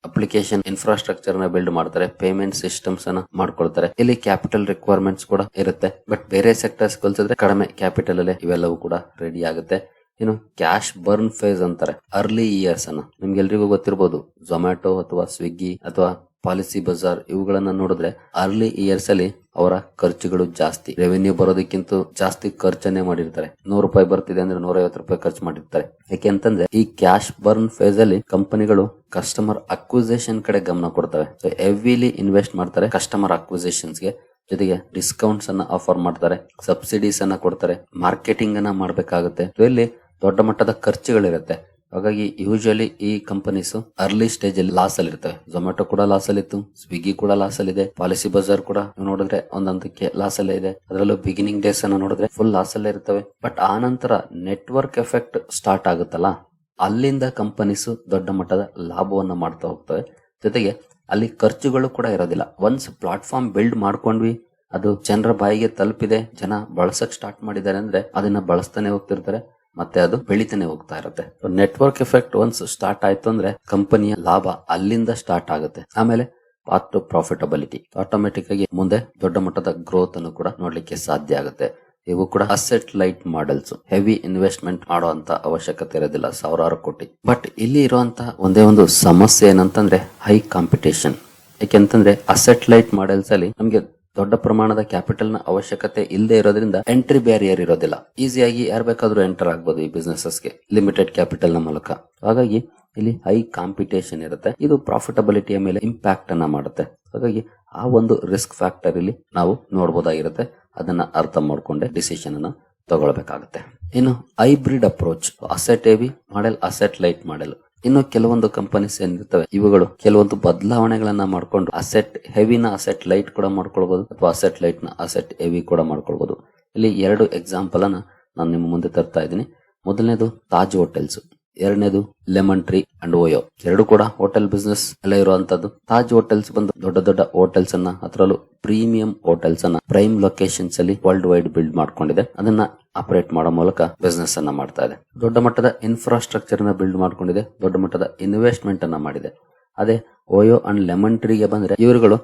ಅಪ್ಲಿಕೇಶನ್ ಇನ್ಫ್ರಾಸ್ಟ್ರಕ್ಚರ್ ನ ಬಿಲ್ಡ್ ಮಾಡ್ತಾರೆ, ಪೇಮೆಂಟ್ ಸಿಸ್ಟಮ್ಸ್ ಅನ್ನ ಮಾಡ್ಕೊಳ್ತಾರೆ. ಇಲ್ಲಿ ಕ್ಯಾಪಿಟಲ್ ರಿಕ್ವೈರ್ಮೆಂಟ್ಸ್ ಕೂಡ ಇರುತ್ತೆ, ಬಟ್ ಬೇರೆ ಸೆಕ್ಟರ್ಸ್ ಕಲ್ಸಿದ್ರೆ ಕಡಿಮೆ ಕ್ಯಾಪಿಟಲ್ ಅಲ್ಲೇ ಇವೆಲ್ಲವೂ ಕೂಡ ರೆಡಿ ಆಗುತ್ತೆ. ಇನ್ನು ಕ್ಯಾಶ್ ಬರ್ನ್ ಫೇಸ್ ಅಂತಾರೆ ಅರ್ಲಿ ಇಯರ್ಸ್ ಅನ್ನ. ನಿಮ್ಗೆಲ್ರಿಗೂ ಗೊತ್ತಿರಬಹುದು, ಝೊಮ್ಯಾಟೊ ಅಥವಾ ಸ್ವಿಗ್ಗಿ ಅಥವಾ ಪಾಲಿಸಿ ಬಜಾರ್ ಇವುಗಳನ್ನ ನೋಡಿದ್ರೆ ಅರ್ಲಿ ಇಯರ್ಸ್ ಅಲ್ಲಿ ಅವರ ಖರ್ಚುಗಳು ಜಾಸ್ತಿ, ರೆವೆನ್ಯೂ ಬರೋದಕ್ಕಿಂತ ಜಾಸ್ತಿ ಖರ್ಚನ್ನೇ ಮಾಡಿರ್ತಾರೆ. ₹100 ಬರ್ತಿದೆ ಅಂದ್ರೆ ₹150 ಖರ್ಚು ಮಾಡಿರ್ತಾರೆ. ಯಾಕೆ ಅಂತಂದ್ರೆ ಈ ಕ್ಯಾಶ್ ಬರ್ನ್ ಫೇಸ್ ಅಲ್ಲಿ ಕಂಪನಿಗಳು ಕಸ್ಟಮರ್ ಅಕ್ವಿಸಿಷನ್ ಕಡೆ ಗಮನ ಕೊಡ್ತವೆ. ಸೊ ಹೆವಿಲಿ ಇನ್ವೆಸ್ಟ್ ಮಾಡ್ತಾರೆ ಕಸ್ಟಮರ್ ಅಕ್ವಿಸಿಷನ್ಸ್ ಗೆ. ಜೊತೆಗೆ ಡಿಸ್ಕೌಂಟ್ಸ್ ಅನ್ನ ಆಫರ್ ಮಾಡ್ತಾರೆ, ಸಬ್ಸಿಡೀಸ್ ಅನ್ನ ಕೊಡ್ತಾರೆ, ಮಾರ್ಕೆಟಿಂಗ್ ಅನ್ನ ಮಾಡ್ಬೇಕಾಗುತ್ತೆ. ಇಲ್ಲಿ ದೊಡ್ಡ ಮಟ್ಟದ ಖರ್ಚುಗಳಿರುತ್ತೆ. ಹಾಗಾಗಿ ಯೂಶುವಲಿ ಈ ಕಂಪನೀಸ್ ಅರ್ಲಿ ಸ್ಟೇಜ್ ಅಲ್ಲಿ ಲಾಸ್ ಅಲ್ಲಿ ಇರ್ತವೆ. ಝೊಮ್ಯಾಟೊ ಕೂಡ ಲಾಸ್ ಅಲ್ಲಿ ಇತ್ತು, ಸ್ವಿಗ್ಗಿ ಕೂಡ ಲಾಸ್ ಅಲ್ಲಿ ಇದೆ, ಪಾಲಿಸಿ ಬಜಾರ್ ಕೂಡ ನೋಡಿದ್ರೆ ಒಂದೊಂದಕ್ಕೆ ಲಾಸ್ ಅಲ್ಲೇ ಇದೆ. ಅದರಲ್ಲೂ ಬಿಗಿನಿಂಗ್ ಡೇಸ್ ಅನ್ನು ನೋಡಿದ್ರೆ ಫುಲ್ ಲಾಸ್ ಅಲ್ಲೇ ಇರ್ತವೆ. ಬಟ್ ಆ ನಂತರ ನೆಟ್ವರ್ಕ್ ಎಫೆಕ್ಟ್ ಸ್ಟಾರ್ಟ್ ಆಗುತ್ತಲ್ಲ, ಅಲ್ಲಿಂದ ಕಂಪನೀಸ್ ದೊಡ್ಡ ಮಟ್ಟದ ಲಾಭವನ್ನ ಮಾಡ್ತಾ ಹೋಗ್ತವೆ. ಜೊತೆಗೆ ಅಲ್ಲಿ ಖರ್ಚುಗಳು ಕೂಡ ಇರೋದಿಲ್ಲ. ಒನ್ಸ್ ಪ್ಲಾಟ್ಫಾರ್ಮ್ ಬಿಲ್ಡ್ ಮಾಡ್ಕೊಂಡ್ವಿ, ಅದು ಜನರ ಬಾಯಿಗೆ ತಲುಪಿದೆ, ಜನ ಬಳಸಕ್ ಸ್ಟಾರ್ಟ್ ಮಾಡಿದ್ದಾರೆ ಅಂದ್ರೆ ಅದನ್ನ ಬಳಸ್ತಾನೆ ಹೋಗ್ತಿರ್ತಾರೆ, ಮತ್ತೆ ಅದು ಬೆಳಿತಾನೆ ಹೋಗ್ತಾ ಇರುತ್ತೆ. ನೆಟ್ವರ್ಕ್ ಎಫೆಕ್ಟ್ ಒನ್ಸ್ ಸ್ಟಾರ್ಟ್ ಆಯ್ತು ಅಂದ್ರೆ ಕಂಪನಿಯ ಲಾಭ ಅಲ್ಲಿಂದ ಸ್ಟಾರ್ಟ್ ಆಗುತ್ತೆ. ಆಮೇಲೆ ಪಾತ್ ಟು ಪ್ರಾಫಿಟಬಿಲಿಟಿ, ಆಟೋಮೆಟಿಕ್ ಆಗಿ ಮುಂದೆ ದೊಡ್ಡ ಮಟ್ಟದ ಗ್ರೋತ್ ಅನ್ನು ಕೂಡ ನೋಡ್ಲಿಕ್ಕೆ ಸಾಧ್ಯ ಆಗುತ್ತೆ. ಇವು ಕೂಡ asset light models, heavy investment ಮಾಡುವಂತ ಅವಶ್ಯಕತೆ ಇರೋದಿಲ್ಲ, ಸಾವಿರಾರು ಕೋಟಿ. ಬಟ್ ಇಲ್ಲಿ ಇರುವಂತ ಒಂದೇ ಒಂದು ಸಮಸ್ಯೆ ಏನಂತಂದ್ರೆ ಹೈ ಕಾಂಪಿಟೇಷನ್. ಯಾಕೆಂತಂದ್ರೆ ಅಸೆಟ್ ಲೈಟ್ ಮಾಡೆಲ್ಸ್ ಅಲ್ಲಿ ನಮ್ಗೆ ದೊಡ್ಡ ಪ್ರಮಾಣದ ಕ್ಯಾಪಿಟಲ್ ನ ಅವಶ್ಯಕತೆ ಇಲ್ಲದೆ ಇರೋದ್ರಿಂದ ಎಂಟ್ರಿ ಬ್ಯಾರಿಯರ್ ಇರೋದಿಲ್ಲ. ಈಸಿಯಾಗಿ ಯಾರು ಬೇಕಾದ್ರೂ ಎಂಟರ್ ಆಗ್ಬೋದು ಈ ಬಿಸ್ನೆಸಸ್ ಗೆ ಲಿಮಿಟೆಡ್ ಕ್ಯಾಪಿಟಲ್ ನ ಮೂಲಕ. ಹಾಗಾಗಿ ಇಲ್ಲಿ ಹೈ ಕಾಂಪಿಟೇಷನ್ ಇರುತ್ತೆ, ಇದು ಪ್ರಾಫಿಟಬಿಲಿಟಿಯ ಮೇಲೆ ಇಂಪ್ಯಾಕ್ಟ್ ಅನ್ನ ಮಾಡುತ್ತೆ. ಹಾಗಾಗಿ ಆ ಒಂದು ರಿಸ್ಕ್ ಫ್ಯಾಕ್ಟರ್ ಇಲ್ಲಿ ನಾವು ನೋಡಬಹುದಾಗಿರುತ್ತೆ. ಅದನ್ನ ಅರ್ಥ ಮಾಡ್ಕೊಂಡೆ ಡಿಸಿಷನ್ ಅನ್ನ ತಗೊಳ್ಬೇಕಾಗುತ್ತೆ. ಇನ್ನು hybrid approach, asset heavy model, asset light model. ಇನ್ನು ಕೆಲವೊಂದು ಕಂಪನೀಸ್ ಏನಿರ್ತವೆ ಇವುಗಳು ಕೆಲವೊಂದು ಬದಲಾವಣೆಗಳನ್ನ ಮಾಡ್ಕೊಂಡು ಅಸೆಟ್ ಹೆವಿನ ಅಸೆಟ್ ಲೈಟ್ ಕೂಡ ಮಾಡ್ಕೊಳ್ಬಹುದು, ಅಥವಾ ಅಸೆಟ್ ಲೈಟ್ ನ ಅಸೆಟ್ ಹೆವಿ ಕೂಡ ಮಾಡ್ಕೊಳ್ಬಹುದು. ಇಲ್ಲಿ 2 ಎಕ್ಸಾಂಪಲ್ ಅನ್ನ ನಾನು ನಿಮ್ಮ ಮುಂದೆ ತರ್ತಾ ಇದ್ದೀನಿ. ಮೊದಲನೇದು ತಾಜ್ ಹೋಟೆಲ್ಸ್, ಎರಡನೇದು ಲೆಮನ್ ಟ್ರೀ ಅಂಡ್ ಓಯೋ. ಎರಡು ಕೂಡ ಹೋಟೆಲ್ ಬಿಸ್ನೆಸ್ ಎಲ್ಲ ಇರುವಂತದ್ದು. ತಾಜ್ ಹೋಟೆಲ್ಸ್ ಬಂದು ದೊಡ್ಡ ದೊಡ್ಡ ಹೋಟೆಲ್ಸ್ ಅನ್ನ, ಅದರಲ್ಲೂ ಪ್ರೀಮಿಯಂ ಹೋಟೆಲ್ಸ್ ಅನ್ನ ಪ್ರೈಮ್ ಲೊಕೇಶನ್ಸ್ ಅಲ್ಲಿ ವರ್ಲ್ಡ್ ವೈಡ್ ಬಿಲ್ಡ್ ಮಾಡ್ಕೊಂಡಿದೆ. ಅದನ್ನ ಆಪರೇಟ್ ಮಾಡೋ ಮೂಲಕ ಬಿಸ್ನೆಸ್ ಅನ್ನ ಮಾಡ್ತಾ ಇದೆ. ದೊಡ್ಡ ಮಟ್ಟದ ಇನ್ಫ್ರಾಸ್ಟ್ರಕ್ಚರ್ ನ ಬಿಲ್ಡ್ ಮಾಡ್ಕೊಂಡಿದೆ, ದೊಡ್ಡ ಮಟ್ಟದ ಇನ್ವೆಸ್ಟ್ಮೆಂಟ್ ಅನ್ನ ಮಾಡಿದೆ. ಅದೇ ಓಯೋ ಅಂಡ್ ಲೆಮನ್ ಟ್ರೀಗೆ ಬಂದ್ರೆ ಇವರುಗಳು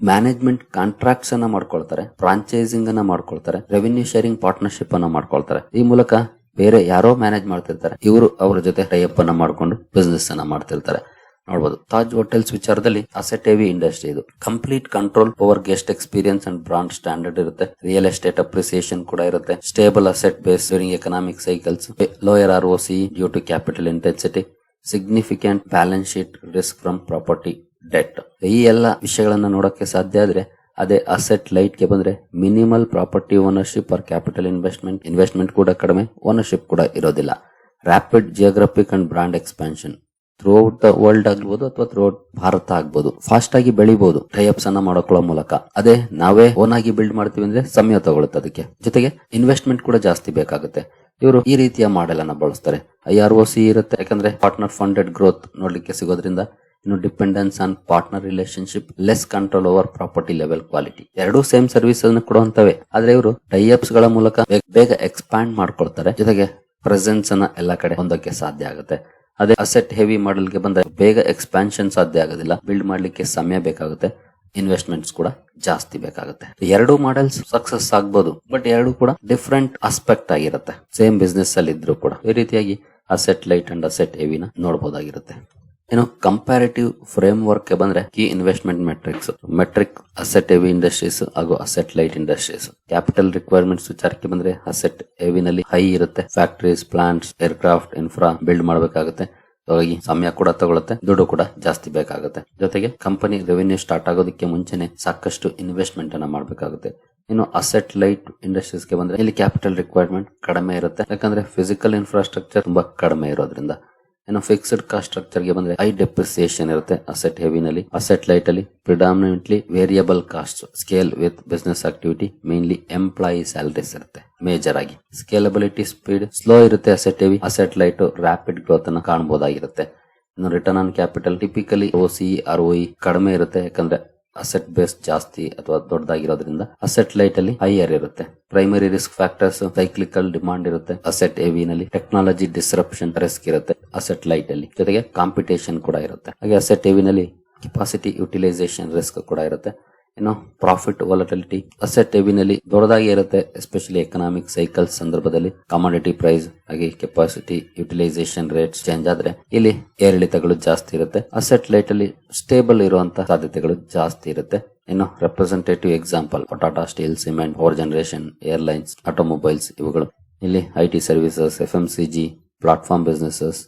ಮ್ಯಾನೇಜ್ಮೆಂಟ್ ಕಾಂಟ್ರಾಕ್ಟ್ಸ್ ಅನ್ನ ಮಾಡ್ಕೊಳ್ತಾರೆ, ಫ್ರಾಂಚೈಸಿಂಗ್ ಅನ್ನ ಮಾಡ್ಕೊಳ್ತಾರೆ, ರೆವಿನ್ಯೂ ಶೇರಿಂಗ್ ಪಾರ್ಟ್ನರ್ಶಿಪ್ ಅನ್ನ ಮಾಡ್ಕೊಳ್ತಾರೆ. ಈ ಮೂಲಕ ಬೇರೆ ಯಾರೋ ಮ್ಯಾನೇಜ್ ಮಾಡ್ತಿರ್ತಾರೆ, ಇವರು ಅವರ ಜೊತೆ ಟೈಅಪ್ ಅನ್ನ ಮಾಡ್ಕೊಂಡು ಬಿಸ್ನೆಸ್ ಅನ್ನ ಮಾಡ್ತಿರ್ತಾರೆ. ನೋಡಬಹುದು ತಾಜ್ ಹೋಟೆಲ್ಸ್ ವಿಚಾರದಲ್ಲಿ ಅಸೆಟ್ ಹೆವಿ ಇಂಡಸ್ಟ್ರಿ ಇದು. Complete control over guest experience and brand standard ಇರುತ್ತೆ. ರಿಯಲ್ ಎಸ್ಟೇಟ್ ಅಪ್ರಿಸಿಯೇಷನ್ ಕೂಡ ಇರುತ್ತೆ. Stable asset base during economic cycles. Lower ROCE due to capital intensity. Significant balance sheet risk from property debt. ಈ ಎಲ್ಲ ವಿಷಯಗಳನ್ನ ನೋಡಕ್ಕೆ ಸಾಧ್ಯ ಆದ್ರೆ ಅದೇ ಅಸೆಟ್ ಲೈಟ್ ಗೆ ಬಂದ್ರೆ minimal property ownership or capital investment ಕೂಡ ಕಡಿಮೆ, ಓನರ್ಶಿಪ್ ಕೂಡ ಇರೋದಿಲ್ಲ. Rapid geographic and brand expansion throughout the world ಆಗ್ಬಹುದು ಅಥವಾ ಥ್ರೂಔಟ್ ಭಾರತ ಆಗ್ಬಹುದು. ಫಾಸ್ಟ್ ಆಗಿ ಬೆಳಿಬಹುದು ಟೈಅಪ್ಸ್ ಅನ್ನ ಮಾಡ್ಕೊಳ್ಳೋ ಮೂಲಕ. ಅದೇ ನಾವೇ ಓನ್ ಆಗಿ ಬಿಲ್ಡ್ ಮಾಡ್ತೀವಿ ಅಂದ್ರೆ ಸಮಯ ತಗೊಳುತ್ತೆ. ಅದಕ್ಕೆ ಜೊತೆಗೆ ಇನ್ವೆಸ್ಟ್ಮೆಂಟ್ ಕೂಡ ಜಾಸ್ತಿ ಬೇಕಾಗುತ್ತೆ. ಇವರು ಈ ರೀತಿಯ ಮಾಡೆಲ್ ಅನ್ನ ಬಳಸ್ತಾರೆ. ROCE ಇರುತ್ತೆ, ಯಾಕಂದ್ರೆ ಪಾರ್ಟ್ನರ್ ಫಂಡೆಡ್ ಗ್ರೋತ್ ನೋಡ್ಲಿಕ್ಕೆ ಸಿಗೋದ್ರಿಂದ. ಇನ್ನು dependence on partner relationship, less control over property level quality. ಎರಡೂ ಸೇಮ್ ಸರ್ವಿಸ್ ಅನ್ನು ಕೊಡುವಂತವೆ, ಆದ್ರೆ ಇವರು ಟೈಅಪ್ಸ್ ಗಳ ಮೂಲಕ ಬೇಗ ಎಕ್ಸ್ಪ್ಯಾಂಡ್ ಮಾಡ್ಕೊಳ್ತಾರೆ. ಜೊತೆಗೆ ಪ್ರೆಸೆನ್ಸ್ ಅನ್ನ ಎಲ್ಲಾ ಕಡೆ ಹೊಂದಕ್ಕೆ ಸಾಧ್ಯ ಆಗುತ್ತೆ. ಅದೇ ಅಸೆಟ್ ಹೆವಿ ಮಾಡೆಲ್ ಗೆ ಬಂದ್ರೆ ಬೇಗ ಎಕ್ಸ್ಪಾನ್ಷನ್ ಸಾಧ್ಯ ಆಗೋದಿಲ್ಲ, ಬಿಲ್ಡ್ ಮಾಡ್ಲಿಕ್ಕೆ ಸಮಯ ಬೇಕಾಗುತ್ತೆ, ಇನ್ವೆಸ್ಟ್ಮೆಂಟ್ಸ್ ಕೂಡ ಜಾಸ್ತಿ ಬೇಕಾಗುತ್ತೆ. ಎರಡು ಮಾಡೆಲ್ಸ್ ಸಕ್ಸಸ್ ಆಗ್ಬಹುದು, ಬಟ್ ಎರಡು ಕೂಡ ಡಿಫರೆಂಟ್ ಆಸ್ಪೆಕ್ಟ್ ಆಗಿರುತ್ತೆ. ಸೇಮ್ ಬಿಸ್ನೆಸ್ ಅಲ್ಲಿ ಇದ್ರು ಕೂಡ ಈ ರೀತಿಯಾಗಿ ಅಸೆಟ್ ಲೈಟ್ ಅಂಡ್ ಅಸೆಟ್ ಹೆವಿನ ನೋಡಬಹುದಾಗಿರುತ್ತೆ. ಇನ್ನು ಕಂಪ್ಯಾರಿಟಿವ್ ಫ್ರೇಮ್ ವರ್ಕ್ ಬಂದ್ರೆ key investment metric asset heavy industries ಹಾಗೂ asset light industries. Capital requirements ವಿಚಾರಕ್ಕೆ ಬಂದ್ರೆ ಅಸೆಟ್ ಹೆವಿನಲ್ಲಿ ಹೈ ಇರುತ್ತೆ. Factories, plants, aircraft, infra build ಮಾಡಬೇಕಾಗುತ್ತೆ. ಹಾಗಾಗಿ ಸಮಯ ಕೂಡ ತಗೊಳುತ್ತೆ, ದುಡ್ಡು ಕೂಡ ಜಾಸ್ತಿ ಬೇಕಾಗುತ್ತೆ. ಜೊತೆಗೆ ಕಂಪನಿ ರೆವಿನ್ಯೂ ಸ್ಟಾರ್ಟ್ ಆಗೋದಕ್ಕೆ ಮುಂಚೆನೆ ಸಾಕಷ್ಟು ಇನ್ವೆಸ್ಟ್ಮೆಂಟ್ ಅನ್ನ ಮಾಡಬೇಕಾಗುತ್ತೆ. ಇನ್ನು ಅಸೆಟ್ ಲೈಟ್ ಇಂಡಸ್ಟ್ರೀಸ್ ಗೆ ಬಂದ್ರೆ ಇಲ್ಲಿ ಕ್ಯಾಪಿಟಲ್ ರಿಕ್ವೈರ್ಮೆಂಟ್ ಕಡಿಮೆ ಇರುತ್ತೆ, ಯಾಕಂದ್ರೆ ಫಿಸಿಕಲ್ ಇನ್ಫ್ರಾಸ್ಟ್ರಕ್ಚರ್ ತುಂಬಾ ಕಡಿಮೆ ಇರೋದ್ರಿಂದ. ಇನ್ನು ಫಿಕ್ಸ್ಡ್ ಕಾಸ್ಟ್ ಸ್ಟ್ರಕ್ಚರ್ ಗೆ ಬಂದ್ರೆ ಹೈ ಡೆಪ್ರಿಸಿಯೇಷನ್ ಇರುತ್ತೆ ಅಸೆಟ್ ಹೆವಿನಲ್ಲಿ. ಅಸೆಟ್ ಲೈಟ್ ಅಲ್ಲಿ predominantly variable cost scale with business activity, mainly employee salaries ಇರುತ್ತೆ ಮೇಜರ್ ಆಗಿ. ಸ್ಕೇಲಬಿಲಿಟಿ ಸ್ಪೀಡ್ ಸ್ಲೋ ಇರುತ್ತೆ asset heavy. Asset light rapid growth ಅನ್ನು ಕಾಣಬಹುದಾಗಿರುತ್ತೆ. ಇನ್ನು return on capital typically ROCE ಕಡಿಮೆ ಇರುತ್ತೆ, ಯಾಕಂದ್ರೆ ಅಸೆಟ್ ಬೇಸ್ ಜಾಸ್ತಿ ಅಥವಾ ದೊಡ್ಡದಾಗಿರೋದ್ರಿಂದ. ಅಸೆಟ್ ಲೈಟ್ ಅಲ್ಲಿ ಹೈಯರ್ ಇರುತ್ತೆ. Primary risk factors cyclical demand ಇರುತ್ತೆ ಅಸೆಟ್ ಹೆವಿನಲ್ಲಿ. ಟೆಕ್ನಾಲಜಿ ಡಿಸ್ರಪ್ಷನ್ ರಿಸ್ಕ್ ಇರುತ್ತೆ ಅಸೆಟ್ ಲೈಟ್ ಅಲ್ಲಿ. ಜೊತೆಗೆ ಕಾಂಪಿಟೇಷನ್ ಕೂಡ ಇರುತ್ತೆ. ಹಾಗೆ ಅಸೆಟ್ ಹೆವಿನಲ್ಲಿ ಕೆಪಾಸಿಟಿ ಯುಟಿಲೈಸೇಷನ್ ರಿಸ್ಕ್ ಕೂಡ ಇರುತ್ತೆ. ಇನ್ನು ಪ್ರಾಫಿಟ್ ವಾಲಟಿಲಿಟಿ ಅಸೆಟ್ ಹೆವಿನಲ್ಲಿ ದೊಡ್ಡದಾಗಿ ಇರುತ್ತೆ, ಎಸ್ಪೆಷಲಿ ಎಕನಾಮಿಕ್ ಸೈಕಲ್ಸ್ ಸಂದರ್ಭದಲ್ಲಿ. ಕಮಾಡಿಟಿ ಪ್ರೈಸ್ ಹಾಗೆ ಕೆಪಾಸಿಟಿ ಯುಟಿಲೈಸೇಷನ್ ರೇಟ್ಸ್ ಚೇಂಜ್ ಆದ್ರೆ ಇಲ್ಲಿ ಏರಿಳಿತಗಳು ಜಾಸ್ತಿ ಇರುತ್ತೆ. ಅಸೆಟ್ ಲೈಟ್ ಅಲ್ಲಿ ಸ್ಟೇಬಲ್ ಇರುವಂತಹ ಸಾಧ್ಯತೆಗಳು ಜಾಸ್ತಿ ಇರುತ್ತೆ. ಇನ್ನು representative example Tata steel, cement, power generation, airlines, automobiles ಇವುಗಳು. ಇಲ್ಲಿ IT services, FMCG, platform businesses,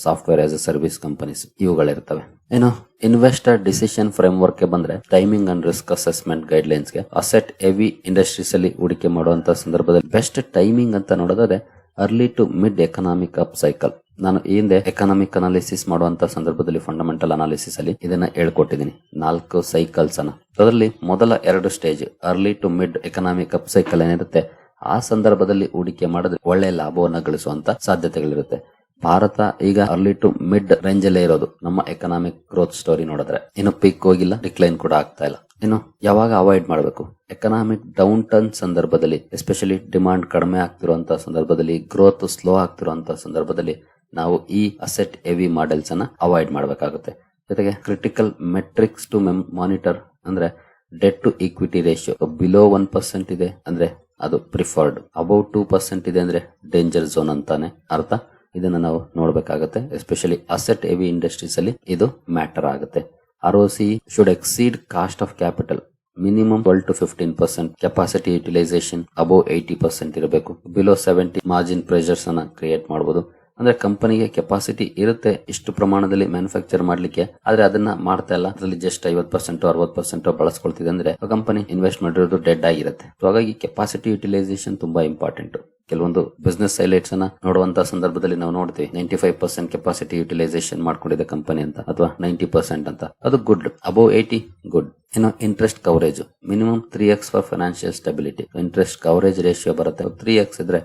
software as a service companies ಇವುಗಳಿರ್ತವೆ. ಇನ್ನು ಇನ್ವೆಸ್ಟರ್ ಡಿಸಿಷನ್ ಫ್ರೇಮ್ ವರ್ಕ್ ಗೆ ಬಂದ್ರೆ timing and risk assessment guidelines ಗೆ ಅಸೆಟ್ ಹೆವಿ ಇಂಡಸ್ಟ್ರೀಸ್ ಅಲ್ಲಿ ಹೂಡಿಕೆ ಮಾಡುವಂತ ಸಂದರ್ಭದಲ್ಲಿ ಬೆಸ್ಟ್ ಟೈಮಿಂಗ್ ಅಂತ ನೋಡೋದಾದ್ರೆ early to mid economic up cycle. ನಾನು ಈ ಹಿಂದೆ ಎಕನಾಮಿಕ್ ಅನಾಲಿಸಿಸ್ ಮಾಡುವಂತ ಸಂದರ್ಭದಲ್ಲಿ ಫಂಡಮೆಂಟಲ್ ಅನಾಲಿಸಿಸ್ ಅಲ್ಲಿ ಇದನ್ನ ಹೇಳ್ಕೊಟ್ಟಿದ್ದೀನಿ. 4 ಸೈಕಲ್ಸ್ ಅನ್ನ. ಅದರಲ್ಲಿ ಮೊದಲ 2 stage early to mid economic up cycle ಏನಿರುತ್ತೆ ಆ ಸಂದರ್ಭದಲ್ಲಿ ಹೂಡಿಕೆ ಮಾಡಿದ್ರೆ ಒಳ್ಳೆ ಲಾಭವನ್ನ ಗಳಿಸುವಂತ ಸಾಧ್ಯತೆಗಳಿರುತ್ತೆ. ಭಾರತ ಈಗ ಅರ್ಲಿ ಟು ಮಿಡ್ ರೇಂಜ್ ಅಲ್ಲೇ ಇರೋದು ನಮ್ಮ ಎಕನಾಮಿಕ್ ಗ್ರೋತ್ ಸ್ಟೋರಿ ನೋಡಿದ್ರೆ. ಇನ್ನು ಪೀಕ್ ಹೋಗಿಲ್ಲ, ಡಿಕ್ಲೈನ್ ಕೂಡ ಆಗ್ತಾ ಇಲ್ಲ. ಇನ್ನು ಯಾವಾಗ ಅವಾಯ್ಡ್ ಮಾಡಬೇಕು? ಎಕನಾಮಿಕ್ ಡೌನ್ ಟರ್ನ್ ಸಂದರ್ಭದಲ್ಲಿ, ಎಸ್ಪೆಷಲಿ ಡಿಮಾಂಡ್ ಕಡಿಮೆ ಆಗ್ತಿರುವಂತಹ ಸಂದರ್ಭದಲ್ಲಿ, ಗ್ರೋತ್ ಸ್ಲೋ ಆಗ್ತಿರುವಂತಹ ಸಂದರ್ಭದಲ್ಲಿ ನಾವು ಈ ಅಸೆಟ್ ಹೆವಿ ಮಾಡೆಲ್ಸ್ ಅನ್ನ ಅವಾಯ್ಡ್ ಮಾಡಬೇಕಾಗುತ್ತೆ. ಜೊತೆಗೆ ಕ್ರಿಟಿಕಲ್ ಮೆಟ್ರಿಕ್ಸ್ ಟು ಮಾನಿಟರ್ ಅಂದ್ರೆ debt to equity ratio below 1% ಇದೆ ಅಂದ್ರೆ ಅದು ಪ್ರಿಫರ್ಡ್, ಅಬೌವ್ 2% ಇದೆ ಅಂದ್ರೆ ಡೇಂಜರ್ ಝೋನ್ ಅಂತಾನೆ ಅರ್ಥ. ಇದನ್ನ ನಾವು ನೋಡಬೇಕಾಗುತ್ತೆ. ಎಸ್ಪೆಷಲಿ ಅಸೆಟ್ ಹೆವಿ ಇಂಡಸ್ಟ್ರೀಸ್ ಅಲ್ಲಿ ಇದು ಮ್ಯಾಟರ್ ಆಗುತ್ತೆ. ROCE should exceed cost of capital, minimum 12 to 15%. Capacity utilisation above 80% ಇರಬೇಕು. ಬಿಲೋ 70 ಮಾರ್ಜಿನ್ ಪ್ರೆಷರ್ಸ್ ಅನ್ನ ಕ್ರಿಯೇಟ್ ಮಾಡಬಹುದು. ಅಂದ್ರೆ ಕಂಪನಿಗೆ ಕೆಪಾಸಿಟಿ ಇರುತ್ತೆ ಇಷ್ಟು ಪ್ರಮಾಣದಲ್ಲಿ ಮ್ಯಾನುಫ್ಯಾಕ್ಚರ್ ಮಾಡ್ಲಿಕ್ಕೆ, ಆದ್ರೆ ಅದನ್ನ ಮಾಡ್ತಾ ಇಲ್ಲ, ಅದರಲ್ಲಿ ಜಸ್ಟ್ 50% 60% ಬಳಸ್ಕೊಳ್ತಿದೆ ಅಂದ್ರೆ ಕಂಪನಿ ಇನ್ವೆಸ್ಟ್ ಮಾಡಿರೋದು ಡೆಡ್ ಆಗಿರುತ್ತೆ. ಹಾಗಾಗಿ ಕೆಪಾಸಿಟಿ ಯುಟಿಲೈಸೇಷನ್ ತುಂಬಾ ಇಂಪಾರ್ಟೆಂಟ್. ಕೆಲವೊಂದು ಬಿಸ್ನೆಸ್ ಹೈಲೈಟ್ಸ್ ಅನ್ನ ನೋಡುವಂತ ಸಂದರ್ಭದಲ್ಲಿ ನಾವು ನೋಡ್ತೀವಿ 95% ಕೆಪಾಸಿಟಿ ಯುಟಿಲೈಸೇಷನ್ ಮಾಡ್ಕೊಂಡಿದೆ ಕಂಪನಿ ಅಂತ, ಅಥವಾ 90% ಅಂತ, ಅದು ಗುಡ್. Above 80 good. ಇನ್ನು interest coverage minimum 3x for financial stability. Interest coverage ratio ಬರುತ್ತೆ 3x ಇದ್ರೆ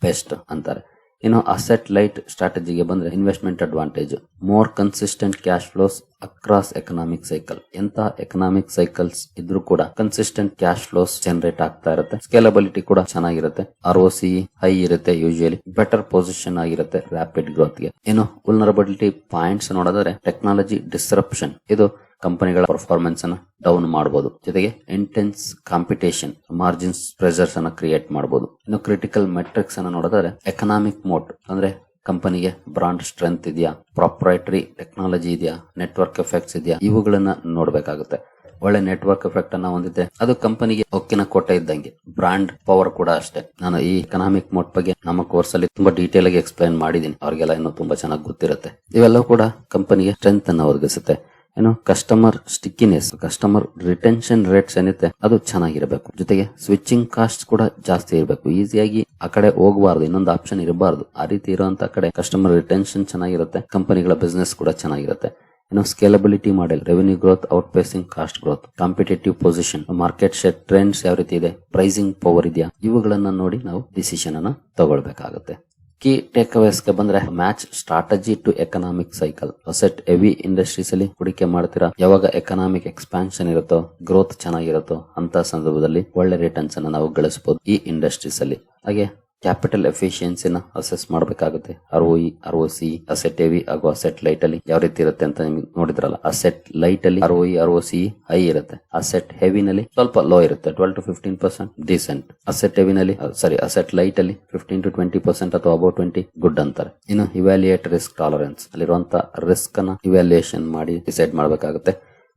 ಬೆಸ್ಟ್ ಅಂತಾರೆ. ಇನ್ನು ಅಸೆಟ್ ಲೈಟ್ ಸ್ಟ್ರಾಟಜಿಗೆ ಬಂದ್ರೆ investment advantage, more consistent cash flows across economic cycle. ಎಂತ ಎಕನಾಮಿಕ್ ಸೈಕಲ್ಸ್ ಇದ್ರೂ ಕೂಡ ಕನ್ಸಿಸ್ಟೆಂಟ್ ಕ್ಯಾಶ್ ಫ್ಲೋಸ್ ಜನರೇಟ್ ಆಗ್ತಾ ಇರುತ್ತೆ. ಸ್ಕೇಲಬಿಲಿಟಿ ಕೂಡ ಚೆನ್ನಾಗಿರುತ್ತೆ. ROCE ಹೈ ಇರುತ್ತೆ, ಯೂಶುವಲಿ ಬೆಟರ್ ಪೊಸಿಷನ್ ಆಗಿರುತ್ತೆ ರ್ಯಾಪಿಡ್ ಗ್ರೋತ್ ಗೆ. ಇನ್ನು ವಲ್ನರಬಿಲಿಟಿ ಪಾಯಿಂಟ್ಸ್ ನೋಡೋದಾದ್ರೆ ಟೆಕ್ನಾಲಜಿ ಡಿಸ್ರಪ್ಷನ್, ಇದು ಕಂಪನಿಗಳ ಪರ್ಫಾರ್ಮೆನ್ಸ್ ಅನ್ನ ಡೌನ್ ಮಾಡಬಹುದು. ಜೊತೆಗೆ ಇಂಟೆನ್ಸ್ ಕಾಂಪಿಟೇಷನ್, ಮಾರ್ಜಿನ್ಸ್ ಪ್ರೆಷರ್ಸ್ ಅನ್ನ ಕ್ರಿಯೇಟ್ ಮಾಡಬಹುದು. ಇನ್ನು ಕ್ರಿಟಿಕಲ್ ಮೆಟ್ರಿಕ್ಸ್ ಅನ್ನ ನೋಡಿದ್ರೆ ಎಕನಾಮಿಕ್ ಮೋಟ್ ಅಂದ್ರೆ ಕಂಪನಿಗೆ ಬ್ರಾಂಡ್ ಸ್ಟ್ರೆಂತ್ ಇದೆಯಾ, ಪ್ರಾಪ್ರೈಟರಿ ಟೆಕ್ನಾಲಜಿ ಇದೆಯಾ, ನೆಟ್ವರ್ಕ್ ಎಫೆಕ್ಟ್ಸ್ ಇದೆಯಾ, ಇವುಗಳನ್ನ ನೋಡ್ಬೇಕಾಗುತ್ತೆ. ಒಳ್ಳೆ ನೆಟ್ವರ್ಕ್ ಎಫೆಕ್ಟ್ ಅನ್ನ ಹೊಂದಿದೆ ಅದು ಕಂಪನಿಗೆ ಹೊಕ್ಕಿನ ಕೋಟೆ ಇದ್ದಂಗೆ. ಬ್ರಾಂಡ್ ಪವರ್ ಕೂಡ ಅಷ್ಟೇ. ನಾನು ಈ ಎಕನಾಮಿಕ್ ಮೋಡ್ ಬಗ್ಗೆ ನಮ್ಮ ಕೋರ್ಸ್ ಅಲ್ಲಿ ತುಂಬಾ ಡೀಟೇಲ್ ಆಗಿ ಎಕ್ಸ್ಪ್ಲೈನ್ ಮಾಡಿದೀನಿ, ಅವ್ರಿಗೆಲ್ಲ ಇನ್ನೂ ತುಂಬಾ ಚೆನ್ನಾಗಿ ಗೊತ್ತಿರುತ್ತೆ. ಇವೆಲ್ಲವೂ ಕೂಡ ಕಂಪನಿಗೆ ಸ್ಟ್ರೆಂತ್ ಅನ್ನ ಒದಗಿಸುತ್ತೆ. ಏನು customer stickiness, customer retention rates ಏನಿದೆ ಅದು ಚೆನ್ನಾಗಿರಬೇಕು. ಜೊತೆಗೆ ಸ್ವಿಚಿಂಗ್ ಕಾಸ್ಟ್ ಕೂಡ ಜಾಸ್ತಿ ಇರಬೇಕು. ಈಸಿಯಾಗಿ ಆ ಕಡೆ ಹೋಗಬಾರ್ದು, ಇನ್ನೊಂದು ಆಪ್ಷನ್ ಇರಬಾರ್ದು. ಆ ರೀತಿ ಇರುವಂತ ಕಡೆ ಕಸ್ಟಮರ್ ರಿಟೆನ್ಷನ್ ಚೆನ್ನಾಗಿರುತ್ತೆ, ಕಂಪನಿಗಳ ಬಿಸ್ನೆಸ್ ಕೂಡ ಚೆನ್ನಾಗಿರುತ್ತೆ. ಇನ್ನು scalability model, revenue growth outpacing cost growth, competitive position, market share trends ಯಾವ ರೀತಿ ಇದೆ, ಪ್ರೈಸಿಂಗ್ ಪವರ್ ಇದೆಯಾ, ಇವುಗಳನ್ನ ನೋಡಿ ನಾವು ಡಿಸಿಷನ್ ಅನ್ನ ತಗೊಳ್ಬೇಕಾಗುತ್ತೆ. ಕೀ ಟೇಕ್ ಅವೇಸ್ಗೆ ಬಂದ್ರೆ match strategy to economic cycle. Asset heavy industries ಅಲ್ಲಿ ಹೂಡಿಕೆ ಮಾಡ್ತೀರಾ, ಯಾವಾಗ ಎಕನಾಮಿಕ್ ಎಕ್ಸ್ಪಾನ್ಷನ್ ಇರುತ್ತೋ, ಗ್ರೋತ್ ಚೆನ್ನಾಗಿರುತ್ತೋ ಅಂತ ಸಂದರ್ಭದಲ್ಲಿ ಒಳ್ಳೆ ರಿಟರ್ನ್ಸ್ ಅನ್ನ ನಾವು ಗಳಿಸಬಹುದು ಈ ಇಂಡಸ್ಟ್ರೀಸ್ ಅಲ್ಲಿ. ಹಾಗೆ ಕ್ಯಾಪಿಟಲ್ ಎಫಿಷಿಯನ್ಸಿನ ಅಸೆಸ್ ಮಾಡಬೇಕಾಗುತ್ತೆ. ROE, ROC, ಅಸೆಟ್ ಹೆವಿ ಹಾಗೂ ಅಸೆಟ್ ಲೈಟ್ ಅಲ್ಲಿ ಯಾವ ರೀತಿ ಇರುತ್ತೆ ಅಂತ ನಿಮ್ಗೆ ನೋಡಿದ್ರಲ್ಲ. ಅಸೆಟ್ ಲೈಟ್ ಅಲ್ಲಿ ROE, ROC ಹೈ ಇರುತ್ತೆ. ಅಸೆಟ್ ಹೆವಿನಲ್ಲಿ ಸ್ವಲ್ಪ ಲೋ ಇರುತ್ತೆ, 12 to 15% ಡಿಸೆಂಟ್. ಅಸೆಟ್ ಹೆವಿನಲ್ಲಿ ಅಸೆಟ್ ಲೈಟ್ ಅಲ್ಲಿ 15 to 20% ಅಥವಾ ಅಬೌವ್ 20 ಗುಡ್ ಅಂತಾರೆ. ಇನ್ನು ಇವ್ಯಾಲ್ಯೂಯೇಟ್ ರಿಸ್ಕ್ ಟಾಲರೆನ್ಸ್, ಅಲ್ಲಿರುವಂತ ರಿಸ್ಕ್ ಅನ್ನ ಇವ್ಯಾಲ್ಯೂಯೇಷನ್ ಮಾಡಿ ಡಿಸೈಡ್ ಮಾಡಬೇಕಾಗುತ್ತೆ.